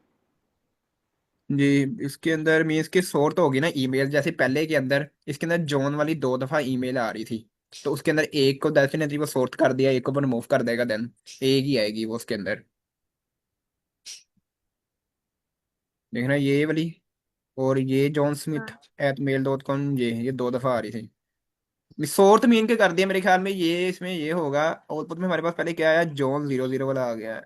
A: जी, इसके अंदर मीन्स की सॉर्ट होगी ना ईमेल, जैसे पहले के अंदर इसके अंदर जॉन वाली 2 दफा ईमेल आ रही थी, तो उसके अंदर एक को डेफिनेटली वो सॉर्ट कर दिया, एक को रिमूव कर देगा, देन एक ही आएगी वो उसके अंदर। देखना ये वाली, और ये जॉन स्मिथ
D: हाँ।
A: @mail.com, ये 2 दफा आ रही थी। सॉर्ट मीन के कर दिया मेरे ख्याल में, ये इसमें ये होगा। आउटपुट में हमारे पास पहले क्या आया, जॉन 00 वाला आ गया है।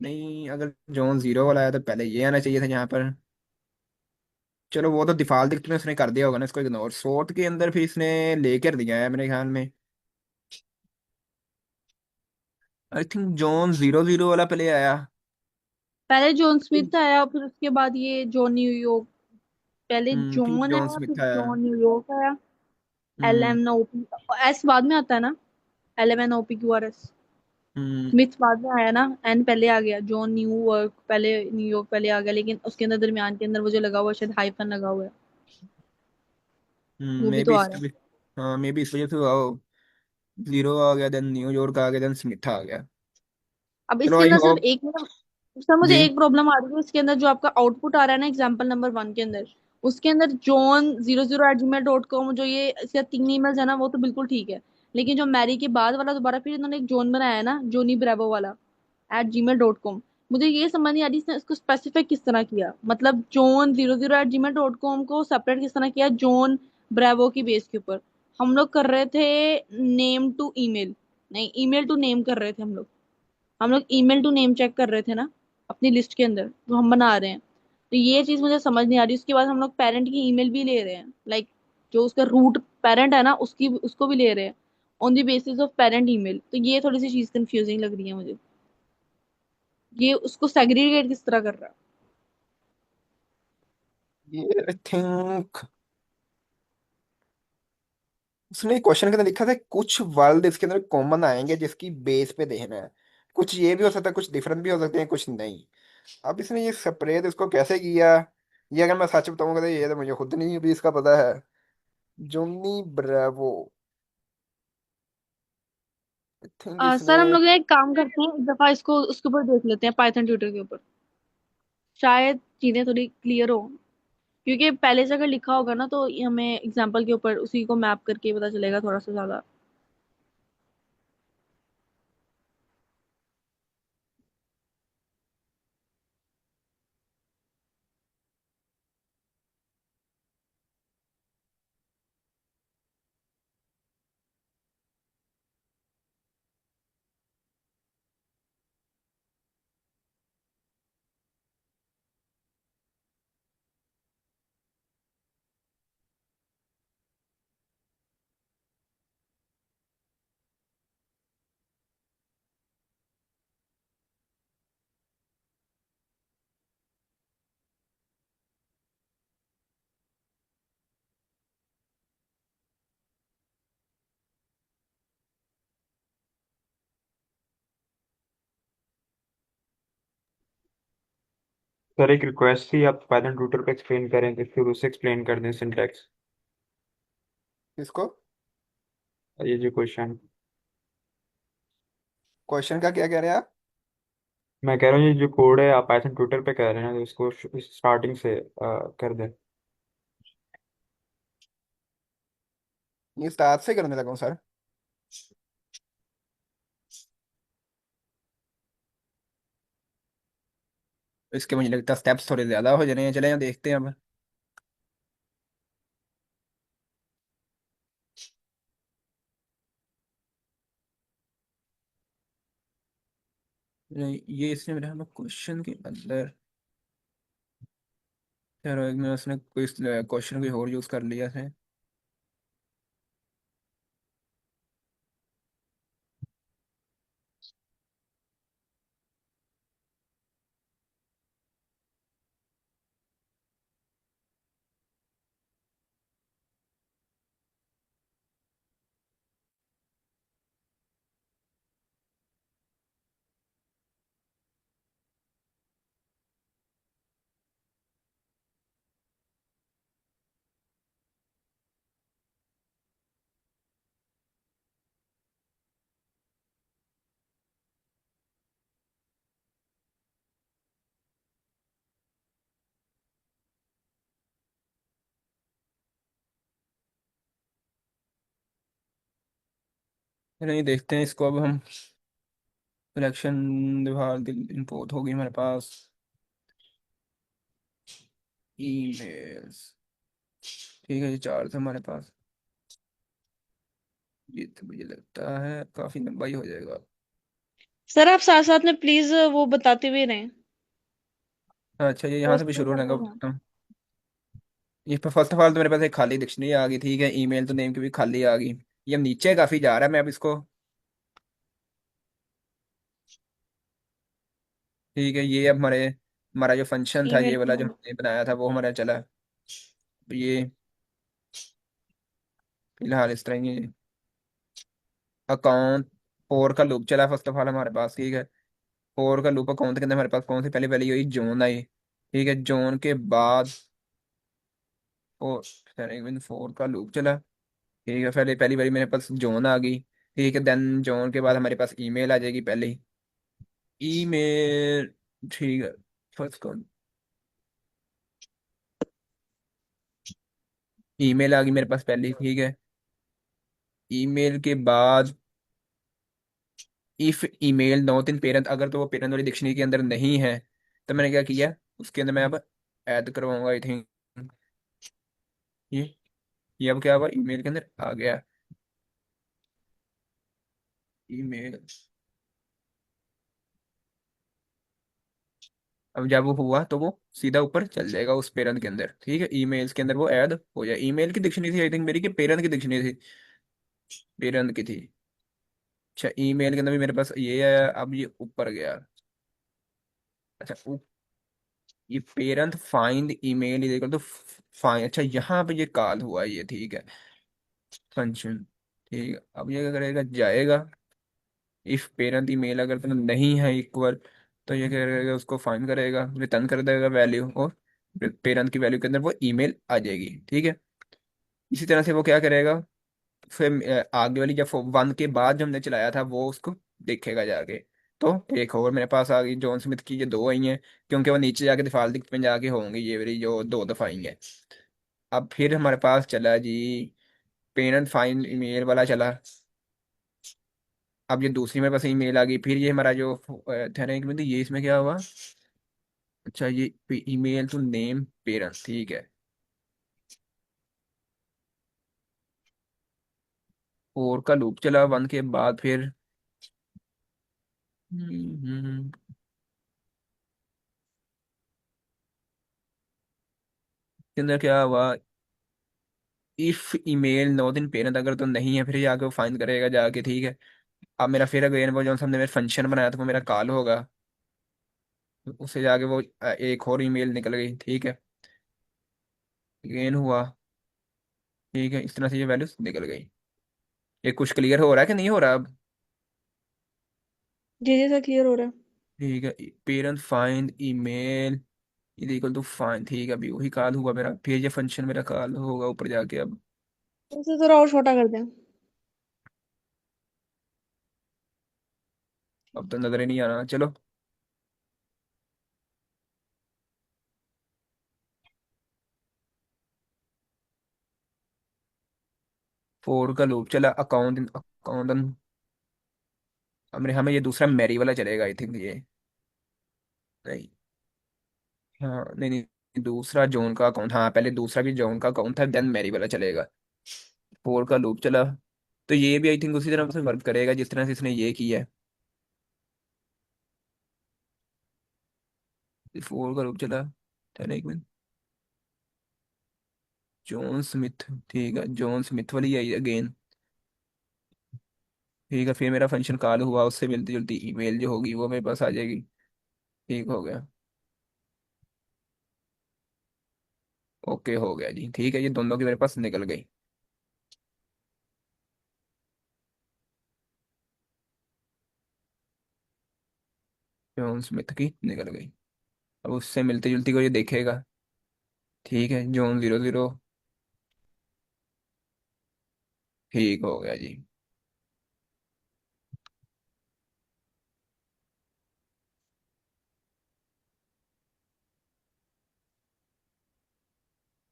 A: नहीं, अगर जॉन 0 वाला आया तो पहले ये आना चाहिए था यहाँ पर। चलो वो तो डिफॉल्ट में उसने कर दिया होगा ना, इसको इग्नोर। शॉर्ट के अंदर फिर इसने लेकर दिया है मेरे ख्याल में। आई थिंक जॉन 00 वाला पहले आया।
D: पहले जॉन स्मिथ आया, फिर उसके बाद ये जॉन न्यूयॉर्क, पहले
A: फिर
D: जॉन
A: जॉन
D: आया, फिर
A: स्मिथ आया।
D: जॉन न्यूयॉर्क आया। एल
A: हम्म।
D: एम ओ पी, एस बाद में आता है ना, LMNOPQRS।
A: हम्म।
D: स्मिथ बाद में आया ना, एन पहले आ गया, जॉन न्यूयॉर्क पहले, न्यूयॉर्क पहले आ गया, लेकिन उसके अंदर दरमियान के अंदर वो जो लगा हुआ है शायद हाइफन लगा हुआ है, वो भी
A: मे
D: तो
A: बी
D: आ
A: इस,
D: रहा है।
A: हाँ मे बी इस वजह से आओ, 0 आ गया, देन न्यूयॉर्क आ गया, देन स्मिथ आ गया।
D: अब
A: चलो
D: इसके
A: आई
D: अंदर सिर्फ
A: होप।
D: एक सर मुझे
A: जी।
D: एक प्रॉब्लम आ रही है इसके अंदर, जो आपका आउटपुट आ रहा है ना एग्जाम्पल नंबर 1 के अंदर, उसके अंदर John00@gmail.com, जो ये इसका 3 ईमेल्स है ना, वो तो बिल्कुल ठीक है, लेकिन जो मैरी के बाद वाला दोबारा फिर इन्होंने एक जॉन बनाया है ना, जोनी ब्रेवो वाला @gmail.com, मुझे ये समझ नहीं आ रही इसने इसको स्पेसिफिक किस तरह किया, मतलब John00@gmail.com को सेपरेट किस तरह किया जॉन ब्रेवो की बेस के ऊपर। हम लोग कर रहे थे नेम टू ईमेल, नहीं ईमेल टू नेम कर रहे थे हम लोग ईमेल टू नेम चेक कर रहे थे ना अपनी लिस्ट के अंदर जो हम बना रहे हैं। तो ये चीज मुझे समझ नहीं आ रही, उसके बाद हम लोग पेरेंट की ईमेल भी ले रहे हैं, लाइक जो उसका रूट पेरेंट है ना उसकी उसको भी ले रहे हैं on the basis of parent email, तो ये थोड़ी सी चीज कंफ्यूजिंग लग रही है मुझे, ये उसको सेग्रीगेट किस तरह कर रहा है?
A: ये आई थिंक उसने क्वेश्चन के अंदर लिखा था कुछ वर्ड इसके अंदर कॉमन आएंगे जिसकी बेस पे देखना है। कुछ ये भी हो सकता है, कुछ डिफरेंट भी हो सकते हैं, कुछ नहीं। अब इसने ये सेपरेट इसको कैसे किया, ये अगर मैं सच बताऊंगा तो ये तो मुझे खुद नहीं अभी इसका पता है। जोनी ब्रेवो, आई थिंक इसने।
D: सर हम लोग एक काम करते हैं, एक दफा इसको उसके ऊपर देख लेते हैं, पाइथन ट्यूटर के ऊपर, शायद चीजें थोड़ी क्लियर हो, क्योंकि पहले से अगर लिखा होगा ना तो ये हमें एग्जाम्पल के ऊपर उसी को मैप करके पता चलेगा थोड़ा सा ज्यादा।
C: सर एक रिक्वेस्ट थी, आप पाइथन ट्यूटर पे एक्सप्लेन करें तो फिर उसे एक्सप्लेन कर दें सिंटैक्स,
A: इसको
C: ये जो क्वेश्चन।
A: क्वेश्चन का क्या कह रहे हैं आप?
C: मैं कह रहा हूँ ये जो कोड है आप पाइथन ट्विटर पे कह रहे हैं ना, तो इसको स्टार्टिंग से कर दें।
A: ये स्टार्ट से करने लगा हूँ सर। इसके मुझे लगता है स्टेप्स थोड़े ज्यादा हो जा रहे हैं, चले यहाँ देखते हैं अब। नहीं, ये इसने मेरा क्वेश्चन के अंदर, यार एक में उसने कोई क्वेश्चन कोई और यूज कर लिया है। नहीं, देखते हैं इसको अब हम। सिलेक्शन दिवार इंपोर्ट होगी हमारे पास। ईमेल्स, ठीक है, ये चार थे हमारे पास। ये तो मुझे लगता है काफी लंबाई हो जाएगा।
D: सर आप साथ साथ में प्लीज वो बताते हुए रहें।
A: अच्छा, ये यहाँ से भी
D: प्रोसेस
A: शुरू होने
D: करते हैं।
A: का। ये फर्स्ट ऑफ ऑल तो मेरे पास एक खाली डिक्शनरी आ गई, ठीक है, ईमेल तो नेम की भी खाली आ गई। ये अब नीचे काफी जा रहा है, मैं अब इसको, ठीक है, ये अब हमारा जो फंक्शन था
D: ईमेल
A: ये वाला जो
D: हाँ।
A: हमने बनाया था वो हमारा चला। ये फिलहाल इस तरह ये अकाउंट फोर का लूप चला फर्स्ट ऑफ ऑल हमारे पास, ठीक है। फोर का लूप अकाउंट के अंदर हमारे पास कौन सी पहली वैल्यू आई, जोन आई, ठीक है। जोन के बाद फोर, फोर का लूप चला, ठीक है। पहले पहली बारी मेरे पास जोन आ गई, ठीक है। देन जोन के बाद हमारे पास ईमेल आ जाएगी पहले, ईमेल, ठीक है। फर्स्ट कौन, ईमेल आ गई मेरे पास पहले, ठीक है। ईमेल के बाद if email not in parent, अगर तो वो पेरेंट वाली डिक्शनरी के अंदर नहीं है, तो मैंने क्या किया, उसके अंदर मैं अब ऐड करवाऊंगा, आई थिंक। ये ये अब क्या हुआ, ईमेल के अंदर आ गया ईमेल। अब जब वो हुआ तो वो सीधा ऊपर चल जाएगा उस पेरेंट के अंदर, ठीक है। ईमेल्स के अंदर वो ऐड हो जाए। ईमेल की डिक्शनरी थी आई थिंक मेरी, कि पेरेंट की डिक्शनरी थी, पेरेंट की थी। अच्छा, ईमेल के अंदर भी मेरे पास ये है, अब ये ऊपर गया। अच्छा, ये parent find email is equal to find, अच्छा यहाँ पे ये कॉल हुआ ये, ठीक है, फंक्शन, ठीक है। अब ये क्या करेगा, जाएगा, इफ पेरेंट ईमेल अगर तो नहीं है इक्वल, तो ये क्या करेगा, उसको फाइंड करेगा, रिटर्न कर देगा वैल्यू, और पेरेंट की वैल्यू के अंदर वो ईमेल आ जाएगी, ठीक है। इसी तरह से वो क्या करेगा, फिर आगे वाली जब वन के बाद जो हमने चलाया था वो उसको देखेगा जाके। तो एक और मेरे पास आ गई जॉन स्मिथ की, ये दो आई हैं, क्योंकि वो नीचे जाके डिफॉल्ट में जाके होंगी ये वाली जो दो दफा आई हैं। अब फिर हमारे पास चला जी पेरेंट फाइंड ईमेल वाला चला। अब ये दूसरी मेरे पास ईमेल आ गई, फिर ये हमारा जो ठहरे एक मिनट, ये इसमें क्या हुआ, अच्छा ये ईमेल टू नेम पेरेंट्स, ठीक है। फोर का लूप चला वन के बाद, फिर के अंदर क्या हुआ, if email not in parent, अगर तो नहीं है फिर जाके वो फाइंड करेगा जाके, ठीक है। अब मेरा फिर अगेन वो जो हमने मेरा फंक्शन बनाया था वो मेरा कॉल होगा, उससे जाके वो एक और ईमेल निकल गई, ठीक है, अगेन हुआ, ठीक है। इस तरह से ये वैल्यूज निकल गई। ये कुछ क्लियर हो रहा है कि नहीं हो रहा अब,
D: जी जी सर क्लियर हो रहा है।
A: ठीक है। Parent find email is equal to find, ठीक है, अभी वही कॉल हुआ मेरा, फिर ये फंक्शन मेरा कॉल होगा ऊपर जाके अब।
D: इसे थोड़ा और छोटा कर दें।
A: अब तो नजर ही नहीं आ रहा, चलो। फोर का लूप चला, अकाउंट अकाउंट, हमने हमें ये दूसरा मैरी वाला चलेगा आई थिंक ये। नहीं, हाँ नहीं नहीं, दूसरा जॉन का अकाउंट, हाँ पहले दूसरा भी जॉन का अकाउंट था, देन मैरी वाला चलेगा। फोर का लूप चला, तो ये भी आई थिंक उसी तरह से वर्क करेगा जिस तरह से इसने ये किया है। फोर का लूप चला, ठहरो एक मिनट। जॉन स्मिथ, ठीक है, जॉन स्मिथ वाली है अगेन। ठीक है, फिर मेरा फंक्शन कॉल हुआ, उससे मिलती जुलती ईमेल जो होगी वो मेरे पास आ जाएगी। ठीक हो गया, ओके हो गया जी, ठीक है, ये दोनों की मेरे पास निकल गई। जॉन स्मिथ की निकल गई। अब उससे मिलती जुलती को ये देखेगा। ठीक है, जॉन 00, ठीक हो गया जी।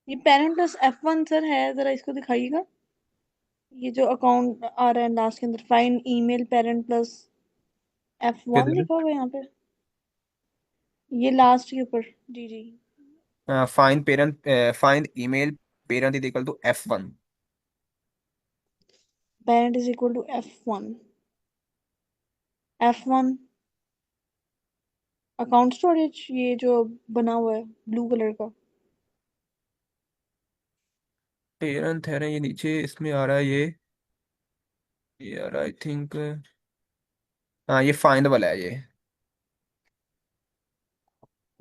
D: ये पेरेंट प्लस F1 सर है, जरा इसको दिखाइएगा। ये जो अकाउंट आ रहा है लास्ट के अंदर, find email parent plus F1
A: किधर?
D: लिखा हुआ है यहाँ पे, ये लास्ट के ऊपर। जी जी।
A: Find parent, find email parent is equal to F1।
D: Parent is equal to F1। F1 account storage, ये जो बना हुआ है ब्लू कलर का।
A: पेरेंट है ना ये नीचे इसमें आ रहा है ये आ रहा आई थिंक, हाँ ये फाइंड वाला है ये।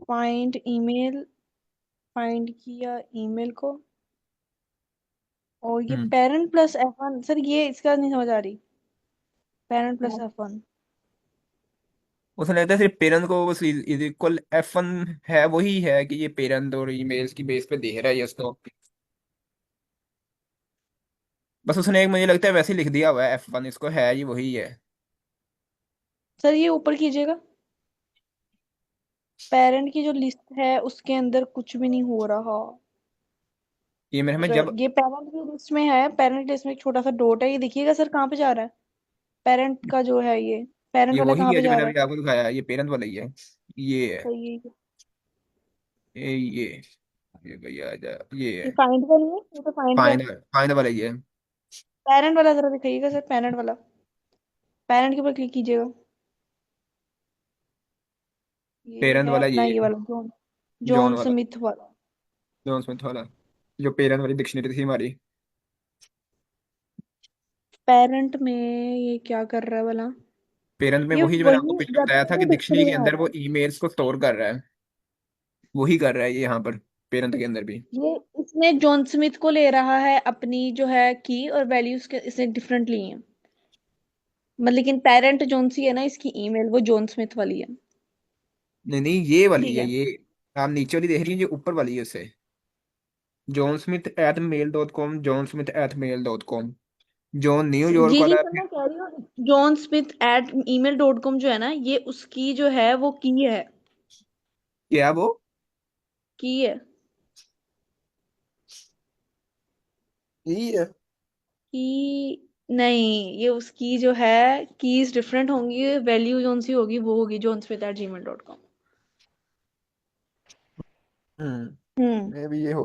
D: फाइंड ईमेल, फाइंड किया ईमेल को, और ये
A: हम्म,
D: पेरेंट प्लस F1 सर, ये इसका नहीं समझ आ रही। Parent plus F1।
A: उसने लगता है सिर्फ पेरेंट को बस इज इक्वल F1 है, वही है कि ये पेरेंट और ईमेल्स की बेस पे दे रहा है ये उसको। बस उसने एक मुझे लगता है वैसे ही लिख दिया हुआ है F1, इसको है ये वही है।
D: सर ये ऊपर कीजिएगा, पेरेंट की जो लिस्ट है उसके अंदर कुछ भी नहीं हो रहा।
A: ये मेरे में जब,
D: ये पेरेंट की लिस्ट में है, पेरेंट लिस्ट में एक छोटा सा डॉट है, ये देखिएगा सर कहाँ पे जा रहा है। पेरेंट का जो है ये, पेरेंट
A: ये
D: वाला
A: वही
D: कहाँ
A: है
D: पे
A: जो
D: जा
A: मैंने
D: रहा
A: अभी
D: है।
A: आपको दिखाया, ये पेरेंट वाला ही है। ये है,
D: सही है
A: ये ये भैया आ जा, ये
D: ये
A: है
D: फाइंड का नहीं है, ये तो फाइंड का है।
A: फाइंड, फाइंड वाला ही है।
D: पेरेंट वाला जरा दिखाइएगा सर, पेरेंट वाला, पेरेंट के ऊपर क्लिक कीजिएगा। ये
A: पेरेंट
D: है
A: वाला
D: अपना
A: ये
D: ये
A: है,
D: वाला जॉन,
A: जॉन
D: जॉन
A: वाला,
D: स्मिथ वाला।
A: जॉन स्मिथ वाला, जो पेरेंट वाली डिक्शनरी थी हमारी।
D: पेरेंट में ये क्या कर रहा है वाला,
A: पेरेंट में
D: ये
A: वही जो मैंने आपको
D: वही
A: पिछले बताया था
D: वेब
A: कि डिक्शनरी के
D: डिक्शनरी आ
A: अंदर
D: रहा
A: वो
D: है।
A: ईमेल्स को स्टोर कर रहा है, वही कर रहा है ये यहाँ पर पेरेंट के अंदर भी।
D: ये इसने जॉन स्मिथ को ले रहा है अपनी जो है की, और वैल्यूज के इसने डिफरेंट ली हैं। मतलब लेकिन पेरेंट जॉन सी है ना इसकी ईमेल, वो जॉन स्मिथ वाली है।
A: नहीं नहीं, ये वाली
D: ठीक
A: है
D: है।
A: ये, आप नीचे वाली देख रही हैं, जो ऊपर वाली है उसे, johnsmith@mail.com, johnsmith@mail.com, जॉन न्यूयॉर्क
D: यही
A: वाला
D: तो
A: फिर।
D: मैं कह रही हूँ, जॉन स्मिथ एट email.com जो है ना, ये उसकी जो है वो की है।
A: क्या वो,
D: की है।
A: यही है।
D: की नहीं, ये उसकी जो है कीज डिफरेंट होंगी, वैल्यू जोन सी होगी वो होगी जॉन स्मिथ एट gmail.com। हम्म।
A: मैं भी ये हो।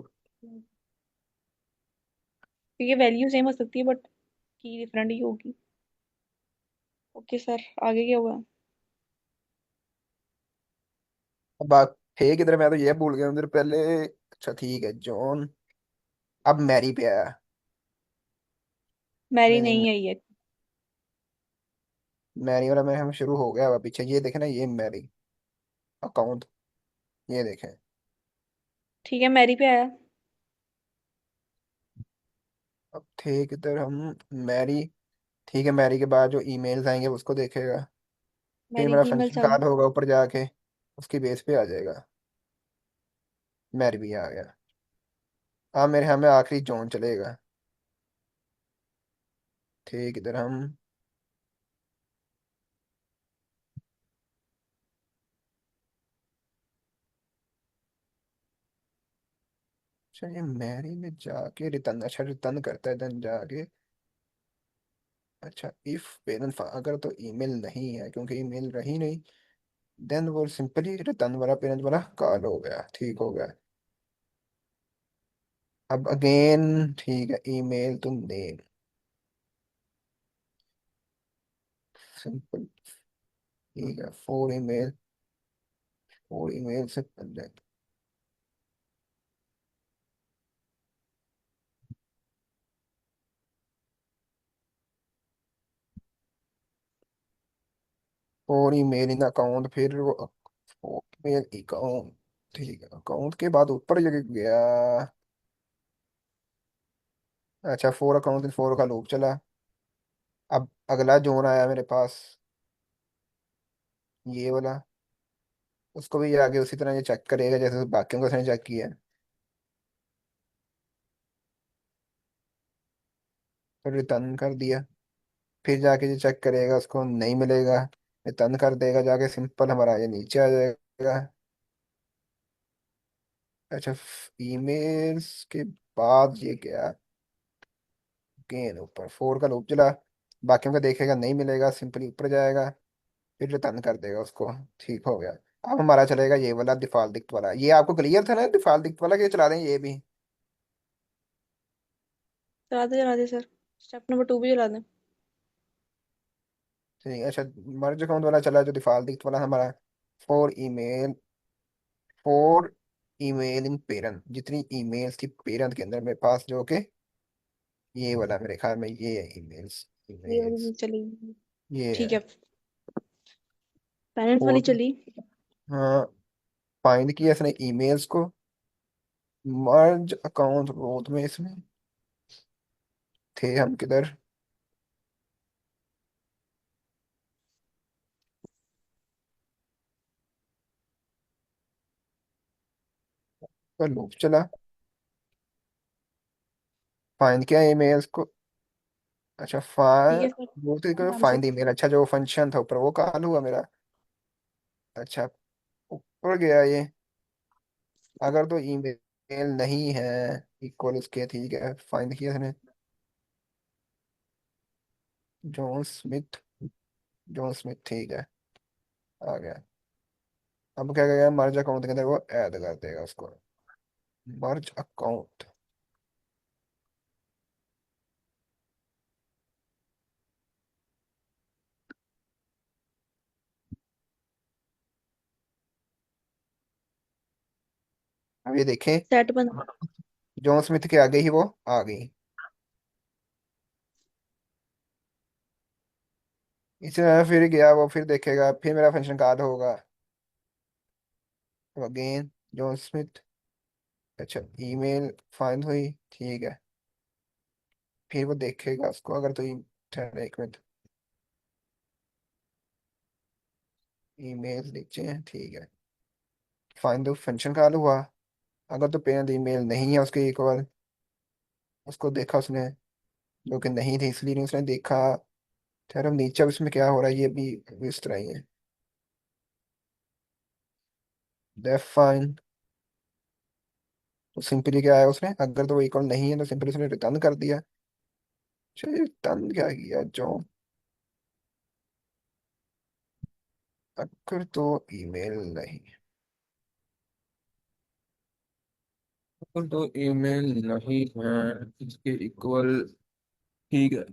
D: क्योंकि वैल्यू सेम हो सकती है बट की डिफरेंट ही होगी। ओके सर, आगे क्या हुआ।
A: अब बात थे किधर, मैं तो ये भूल गया उधर पहले। अच्छा ठीक है, जॉन, अब मैरी पे आया।
D: मैरी
A: नहीं नहीं,
D: नहीं आई है।
A: मैरी वाला में हम शुरू हो गया, अब पीछे ये देखे ना, ये मैरी अकाउंट, ये देखें।
D: ठीक है, मैरी पे आया।
A: अब थे किधर हम, मैरी, ठीक है, मैरी के बाद जो ईमेल्स आएंगे उसको देखेगा। फिर
D: मैरी
A: मेरा
D: की ईमेल्स
A: फंक्शन
D: आ
A: कॉल
D: गई।
A: होगा ऊपर जाके, उसकी बेस पे आ जाएगा। मैरी भी आ गया। अब मेरे हमें आखिरी जॉन चलेगा। ठीक, इधर हम, अच्छा ये मैरी में जाके रिटर्न, अच्छा रिटर्न करता है देन जाके अच्छा, इफ पेरेंट अगर तो ईमेल नहीं है, क्योंकि ईमेल रही नहीं, देन वो सिंपली रिटर्न वाला पेरेंट वाला कॉल हो गया, ठीक हो गया। अब अगेन ठीक है, ईमेल टू नेम, सिंपल, ठीक है, फोर ईमेल से पहले, फोर ईमेल इन अकाउंट, फिर वो फोर ईमेल अकाउंट, ठीक है, अकाउंट के बाद ऊपर जगह गया। अच्छा, फोर अकाउंट फोर का लूप चला। अब अगला जोन आया मेरे पास, ये वाला, उसको भी आगे उसी तरह ये चेक करेगा जैसे बाकियों को उसने चेक किया, फिर रिटर्न कर दिया। फिर जाके जो चेक करेगा उसको नहीं मिलेगा, रिटर्न कर देगा जाके, सिंपल हमारा ये नीचे आ जाएगा। अच्छा, ईमेल्स के बाद ये क्या, गेन ऊपर फोर का लूप चला, बाकियों का देखेगा नहीं मिलेगा, सिंपली ऊपर जाएगा, फिर रिटर्न कर देगा उसको, ठीक हो गया। अब हमारा चलेगा ये वाला डिफॉल्ट डिक्ट वाला, ये आपको क्लियर था ना डिफॉल्ट डिक्ट वाला, कि चला दें ये भी?
D: चला दे सर, स्टेप नंबर 2 भी चला दें।
A: ठीक है, अच्छा, मर्ज अकाउंट वाला चला जो डिफॉल्ट डिक्ट वाला हमारा, four email, four email in parent, जितनी ईमेल्स थी पेरेंट के अंदर मेरे पास, जो कि ये वाला मेरे ख्याल में ये है, ईमेल्स,
D: ये वाली
A: ईमेल्स
D: भी चलेगी।
A: ये
D: ठीक
A: है।
D: है, पेरेंट्स वाली
A: फोर,
D: चली।
A: हाँ, फाइंड किया इसने ईमेल्स को, मर्ज अकाउंट रोथ में इसमें थे हम किधर, पर लूप चला, फाइंड किया ईमेल्स को। अच्छा,
D: ठीक है सर,
A: वो तो
D: आराम से।
A: फाइंड ईमेल, अच्छा जो फंक्शन था ऊपर वो कॉल हुआ मेरा। अच्छा, ऊपर गया ये, अगर तो ईमेल नहीं है इक्वल उसके, ठीक है, फाइंड किया इसने, जॉन स्मिथ, जॉन स्मिथ, ठीक है, आ गया। अब क्या करेगा, मर्ज अकाउंट के अंदर वो ऐड कर देगा उसको, मर्ज अकाउंट। अब ये देखें,
D: सेट बंद।
A: जॉन स्मिथ के आगे ही वो आ गई, इसमें फिर गया वो, फिर देखेगा, फिर मेरा फंक्शन कॉल होगा, अगेन जॉन स्मिथ। अच्छा, ईमेल फाइंड हुई, ठीक है, फिर वो देखेगा उसको, अगर तो ठहर एक मिनट, ईमेल नीचे है, ठीक है, फाइंड द फंक्शन कॉल हुआ, अगर तो पेरेंट ईमेल नहीं है उसके इक्वल, उसको देखा उसने, जो कि नहीं थी इसलिए नहीं उसने देखा। ठहर, अब नीचे अब इसमें क्या हो रहा है, ये भी इस तरह ही है, डेफ फाइन। तो सिंपली क्या है उसने, अगर तो वो इक्वल नहीं है तो सिंपली उसने रिटर्न कर दिया। चलिए, रिटर्न क्या किया जो, अगर तो ईमेल नहीं, अगर तो ईमेल नहीं है इसके इक्वल, ठीक है,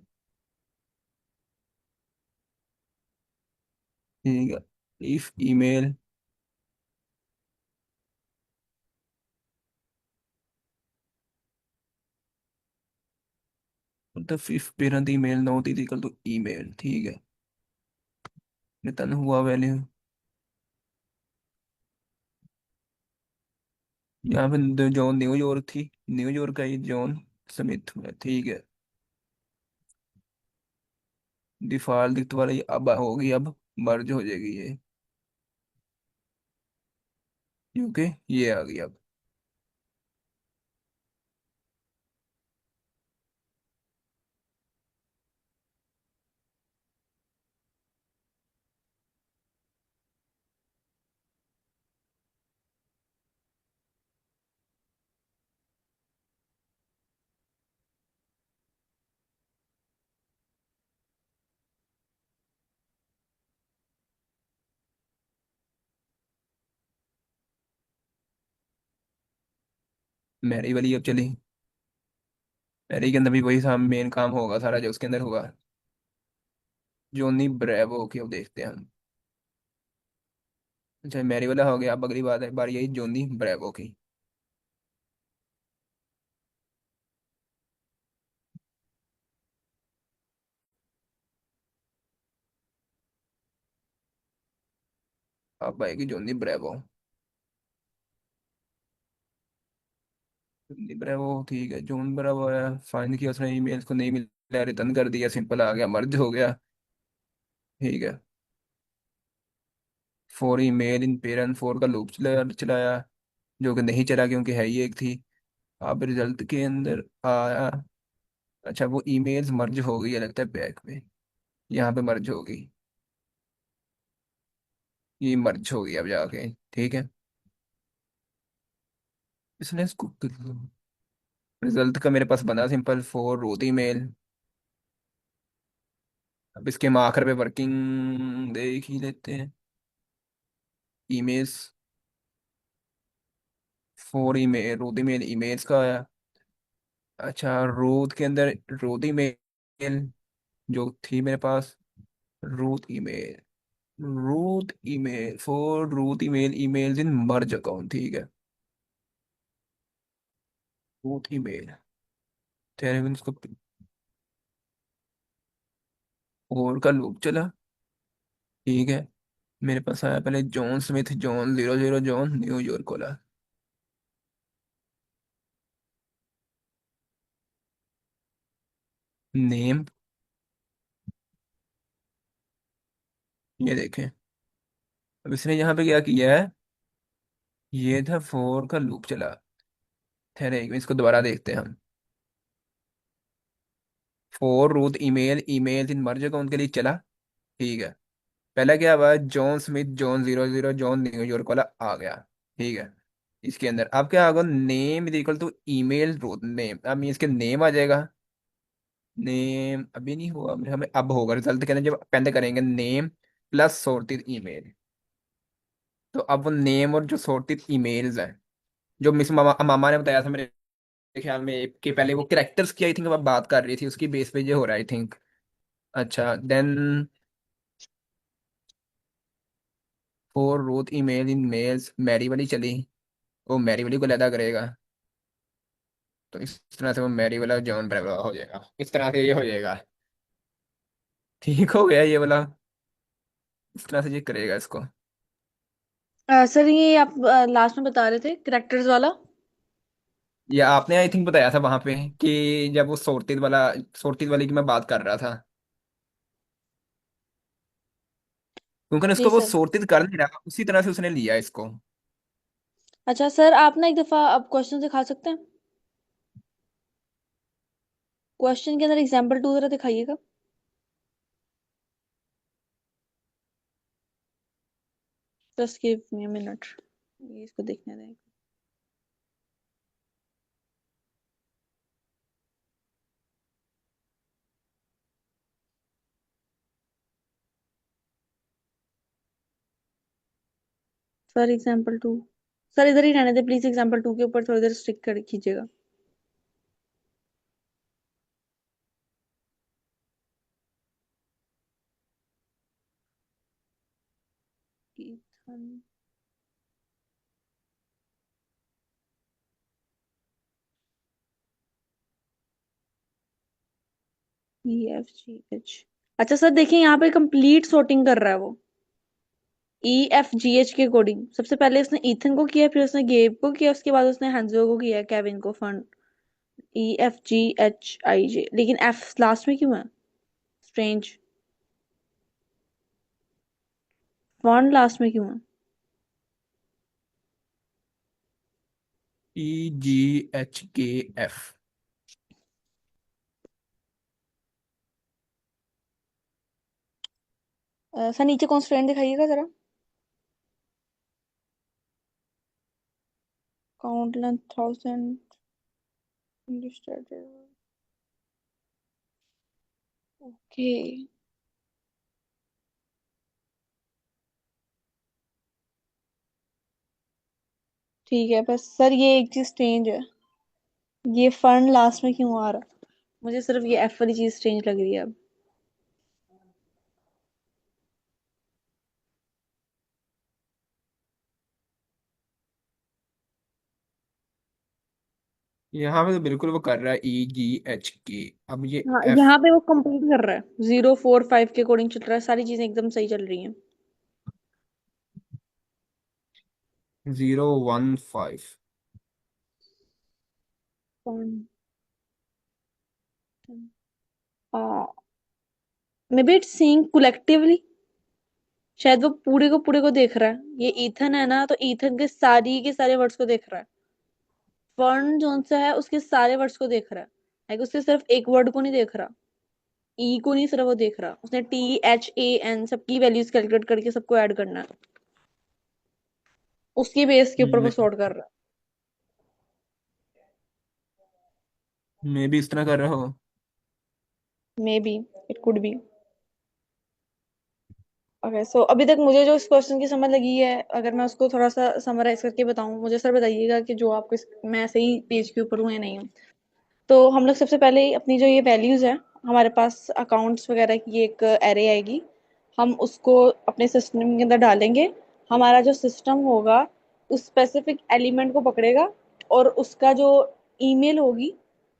A: ठीक है, इफ ईमेल, मतलब if parent email not is equal to email, ठीक है, रिटर्न हुआ वैल्यू, यहाँ पे जॉन न्यूयॉर्क थी, न्यूयॉर्क का ही जॉन स्मिथ में, ठीक है, डिफॉल्ट वाली अब होगी, अब मर्ज हो जाएगी ये, क्योंकि ये आ गई अब। मैरी वाली अब चली। मैरी के अंदर भी वही मेन काम होगा सारा जो उसके अंदर होगा। जोनी ब्रेवो की अब देखते हैं हम। अच्छा मैरी वाला हो गया, अब अगली बात है बारी यही जोनी ब्रेवो की। अब आएगी जोनी ब्रेवो। जोनी ब्रेवो ठीक है, जोन ब्रेवो है। फाइंड किया उसने, ईमेल को नहीं मिला, रिटर्न कर दिया, सिंपल आ गया, मर्ज हो गया। ठीक है। For email in parent four का लूप चलाया, जो कि नहीं चला क्योंकि है ही एक थी। अब रिजल्ट के अंदर आया। अच्छा वो ईमेल्स मर्ज हो गई है लगता है बैक में, यहाँ पे मर्ज हो गई। ये मर्ज हो गई अब जाके। ठीक है। इसने इसको रिजल्ट का मेरे पास बना सिंपल फॉर रोद ईमेल। अब इसके हम आखिर पे वर्किंग देख ही लेते हैं। ईमेल्स फॉर ईमेल रोद ईमेल ईमेल्स का आया। अच्छा रोद के अंदर रोद ईमेल जो थी मेरे पास, root email, root email for root email emails in merge account. ठीक है। रूट ईमेल तेरे में इसको और का लूप चला। ठीक है। मेरे पास आया पहले John Smith John 00 John New York वाला। नेम ये देखें। अब इसने यहाँ पे क्या किया है, ये था फोर का लूप चला। ठहरे एक मिनट, इसको दोबारा देखते हैं हम। For root email email in merge account के लिए चला। ठीक है। पहला क्या हुआ, John Smith John 00 John New York वाला आ गया। ठीक है। इसके अंदर अब क्या होगा, name is equal to email रोज नेम, अब इसके नेम आ जाएगा। नेम अभी नहीं हुआ, हमें अब होगा रिजल्ट के अंदर जब अपेंड करेंगे नेम प्लस सॉर्टेड ईमेल। तो अब वो नेम और जो सॉर्टेड ईमेल्स हैं, जो मिस मामा मामा ने बताया था मेरे ख्याल में कि पहले वो कैरेक्टर्स की आई थिंक अब बात कर रही थी, उसकी बेस पे ये हो रहा है आई थिंक। अच्छा then for root email in mails Mary वाली चली, वो मैरी वाली को लैदा करेगा। तो इस तरह से वो मैरी वाला जॉन ब्रेवरा हो जाएगा, इस तरह से ये हो जाएगा। ठीक हो गया ये वाला, इस तरह से ये करेगा इसको।
D: सर ये आप लास्ट में बता रहे थे करेक्टर्स वाला।
A: या आपने आई थिंक बताया था वहां पे कि जब वो सोर्टेड वाली की मैं बात कर रहा था, क्योंकि
D: जी
A: उसको वो
D: सर।
A: सोर्टेड कर नहीं रहा, उसी तरह से उसने लिया इसको।
D: अच्छा सर, आप ना एक दफा आप क्वेश्चन दिखा सकते हैं? क्वेश्चन के अंदर एग्जांपल 2 जरा दिखाइएगा। Just give me a minute, ये इसको देखने दें। सर एग्जांपल 2, सर इधर ही रहने दे प्लीज, एग्जांपल 2 के ऊपर थोड़ी देर स्टिक कर कीजिएगा। Ethan EFGH। अच्छा सर देखिए, यहाँ पे कंप्लीट sorting कर रहा है वो EFGH के अकॉर्डिंग। सबसे पहले उसने ईथन को किया, फिर उसने गेब को किया, उसके बाद उसने हैंजो को किया, केविन को। फंड EFGHIJ, लेकिन F लास्ट में क्यों है? स्ट्रेंज। फंड लास्ट में क्यों है?
A: EGHKF।
D: सर नीचे कॉन्स्ट्रेंट दिखाइएगा जरा। Count length 1000 okay. ठीक है, बस सर ये एक चीज स्ट्रेंज है। ये फन लास्ट में क्यों आ रहा? मुझे सिर्फ ये एफ वाली चीज स्ट्रेंज लग रही है अब।
A: यहाँ पे तो बिल्कुल वो कर रहा है EGHK। अब ये
D: हाँ,
A: F।
D: यहाँ पे वो कंप्लीट कर रहा है, 0 4 5 के अकॉर्डिंग चल रहा है, सारी चीजें एकदम सही चल रही हैं।
A: 015।
D: May be it's seeing collectively. शायद वो पूरे को देख रहा है। ये ईथन है ना, तो ईथन के सारे वर्ड्स को देख रहा है। फर्न जोन सा है, उसके सारे वर्ड्स को देख रहा है। लाइक उसके सिर्फ एक वर्ड को नहीं देख रहा। ई को नहीं सिर्फ वो देख रहा, उसने THAN सबकी वैल्यूज कैलकुलेट करके सबको ऐड करना है। उसकी बेस के ऊपर वो सॉर्ट कर रहा
A: मैं भी इस तरह कर रहा हूँ।
D: है। Maybe it could be. Okay, so अभी तक मुझे जो इस क्वेश्चन की समझ लगी है, अगर मैं उसको थोड़ा सा समराइज करके बताऊं, मुझे सर बताइएगा कि जो आपको मैं सही पेज के ऊपर हूँ या नहीं हूँ। तो हम लोग सबसे पहले अपनी जो ये वैल्यूज है, हमारे पास अकाउंट्स वगैरह की एक एरे आएगी। हम उसको अपने सिस्टम के अंदर डालेंगे। हमारा जो सिस्टम होगा उस स्पेसिफिक एलिमेंट को पकड़ेगा, और उसका जो ईमेल होगी,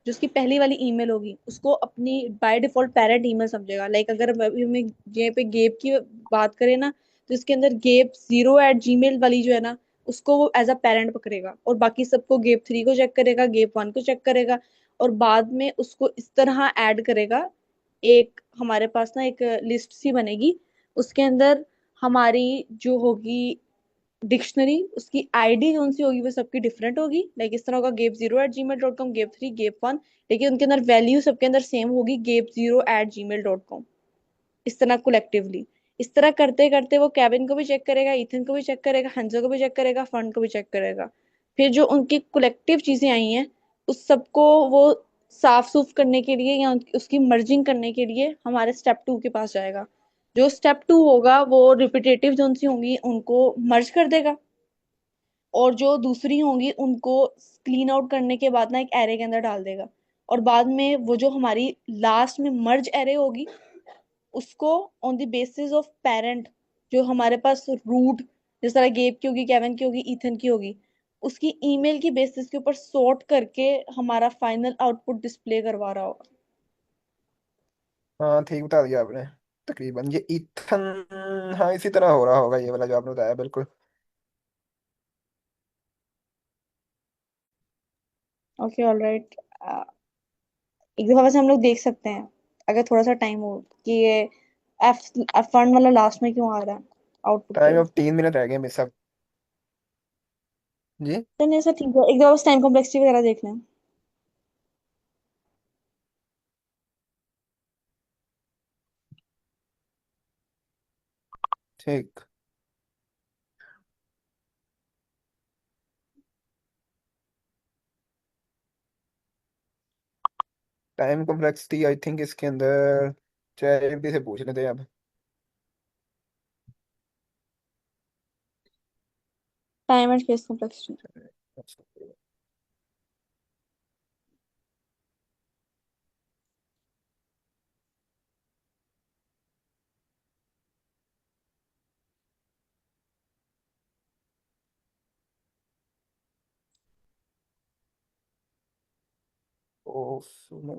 D: जो उसकी पहली वाली ईमेल होगी, उसको अपनी बाय डिफॉल्ट पेरेंट ईमेल समझेगा। लाइक अगर अभी हमें ये पे गेप की बात करें ना, तो इसके अंदर गेप 0@gmail वाली जो है ना, उसको वो एज अ पेरेंट पकड़ेगा, और बाकी सबको गेप 3 को चेक करेगा, गेप 1 को चेक करेगा, और बाद में उसको इस तरह ऐड करेगा। एक हमारे पास ना एक लिस्ट सी बनेगी, उसके अंदर हमारी जो होगी डिक्शनरी, उसकी आईडी कौन सी होगी वो सबकी डिफरेंट होगी। लाइक इस तरह होगा गेप 0@gmail.com, गेप 3, गेप 1, लेकिन उनके अंदर वैल्यू सबके अंदर सेम होगी, गेप 0@gmail.com। इस तरह कलेक्टिवली, इस तरह करते करते वो केविन को भी चेक करेगा, इथन को भी चेक करेगा, हंजा को भी चेक करेगा, फंड को भी चेक करेगा। फिर जो उनकी कलेक्टिव चीजें आई हैं, उस सबको वो साफ सूफ करने के लिए या उसकी मर्जिंग करने के लिए हमारे स्टेप 2 के पास जाएगा। जो स्टेप 2 होगा वो रिपीटेटिव जो सी होंगी उनको मर्ज कर देगा, और जो दूसरी होंगी उनको क्लीन आउट करने के बाद ना एक एरे के अंदर डाल देगा। और बाद में वो जो हमारी लास्ट में मर्ज एरे होगी, उसको on the basis of parent, जो हमारे पास रूट, जिस तरह गेब की होगी, केविन की होगी, ईथन की होगी, उसकी ईमेल की बेसिस के ऊपर सॉर्ट करके हमारा फाइनल आउटपुट डिस्प्ले करवा रहा होगा।
A: हाँ ठीक बता दिया आपने। तकरीबन ये इथन, हाँ इसी तरह हो रहा होगा ये वाला जो आपने बताया, बिल्कुल।
D: Okay, alright. एक दफा वैसे हम लोग देख सकते हैं, अगर थोड़ा सा टाइम हो, कि ये एफ एफ वन वाला लास्ट में क्यों आ रहा है आउटपुट के।
A: टाइम अब 3 मिनट रह गए मेरे सब। जी।
D: तो नहीं सर, ठीक है, एक दफा बस टाइम कॉम्प्लेक्सिटी वगैरह देख लें।
A: ठीक। टाइम कॉम्प्लेक्सिटी आई थिंक इसके अंदर चैट से पूछ लेते हैं अब।
D: Time and space complexity.
A: ओ सुनो।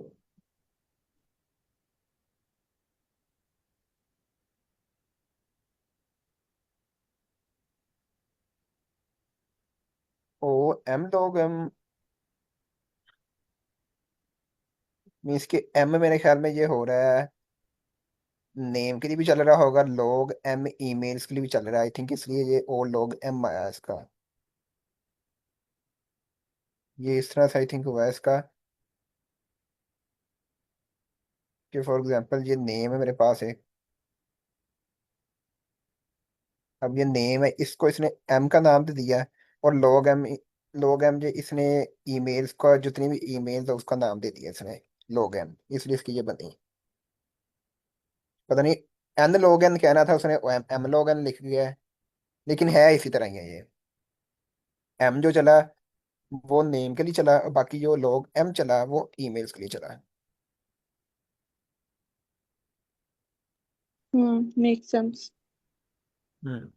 A: ओ एम लोग एम मीन्स के एम मेरे ख्याल में ये हो रहा है, नेम के लिए भी चल रहा होगा, लोग एम ईमेल्स के लिए भी चल रहा है आई थिंक, इसलिए ये ओ लोग एम आया इसका। ये इस तरह से आई थिंक हुआ है इसका, कि फॉर एग्जांपल ये नेम है मेरे पास है। अब ये नेम है, इसको इसने एम का नाम दे दिया है। और लोग एम जो इसने ईमेल्स का, जितनी भी ईमेल्स है उसका नाम दे दिया इसने लोग एम, इसलिए इसकी ये बनी। पता नहीं, एन लोग एन कहना था उसने, एम लोग एन लिख दिया है। लेकिन है इसी तरह ही है ये। एम जो चला वो नेम के लिए चला है, और बाकी जो लॉग एम चला है वो ईमेल्स के लिए चला है।
D: Make sense.
A: हम्म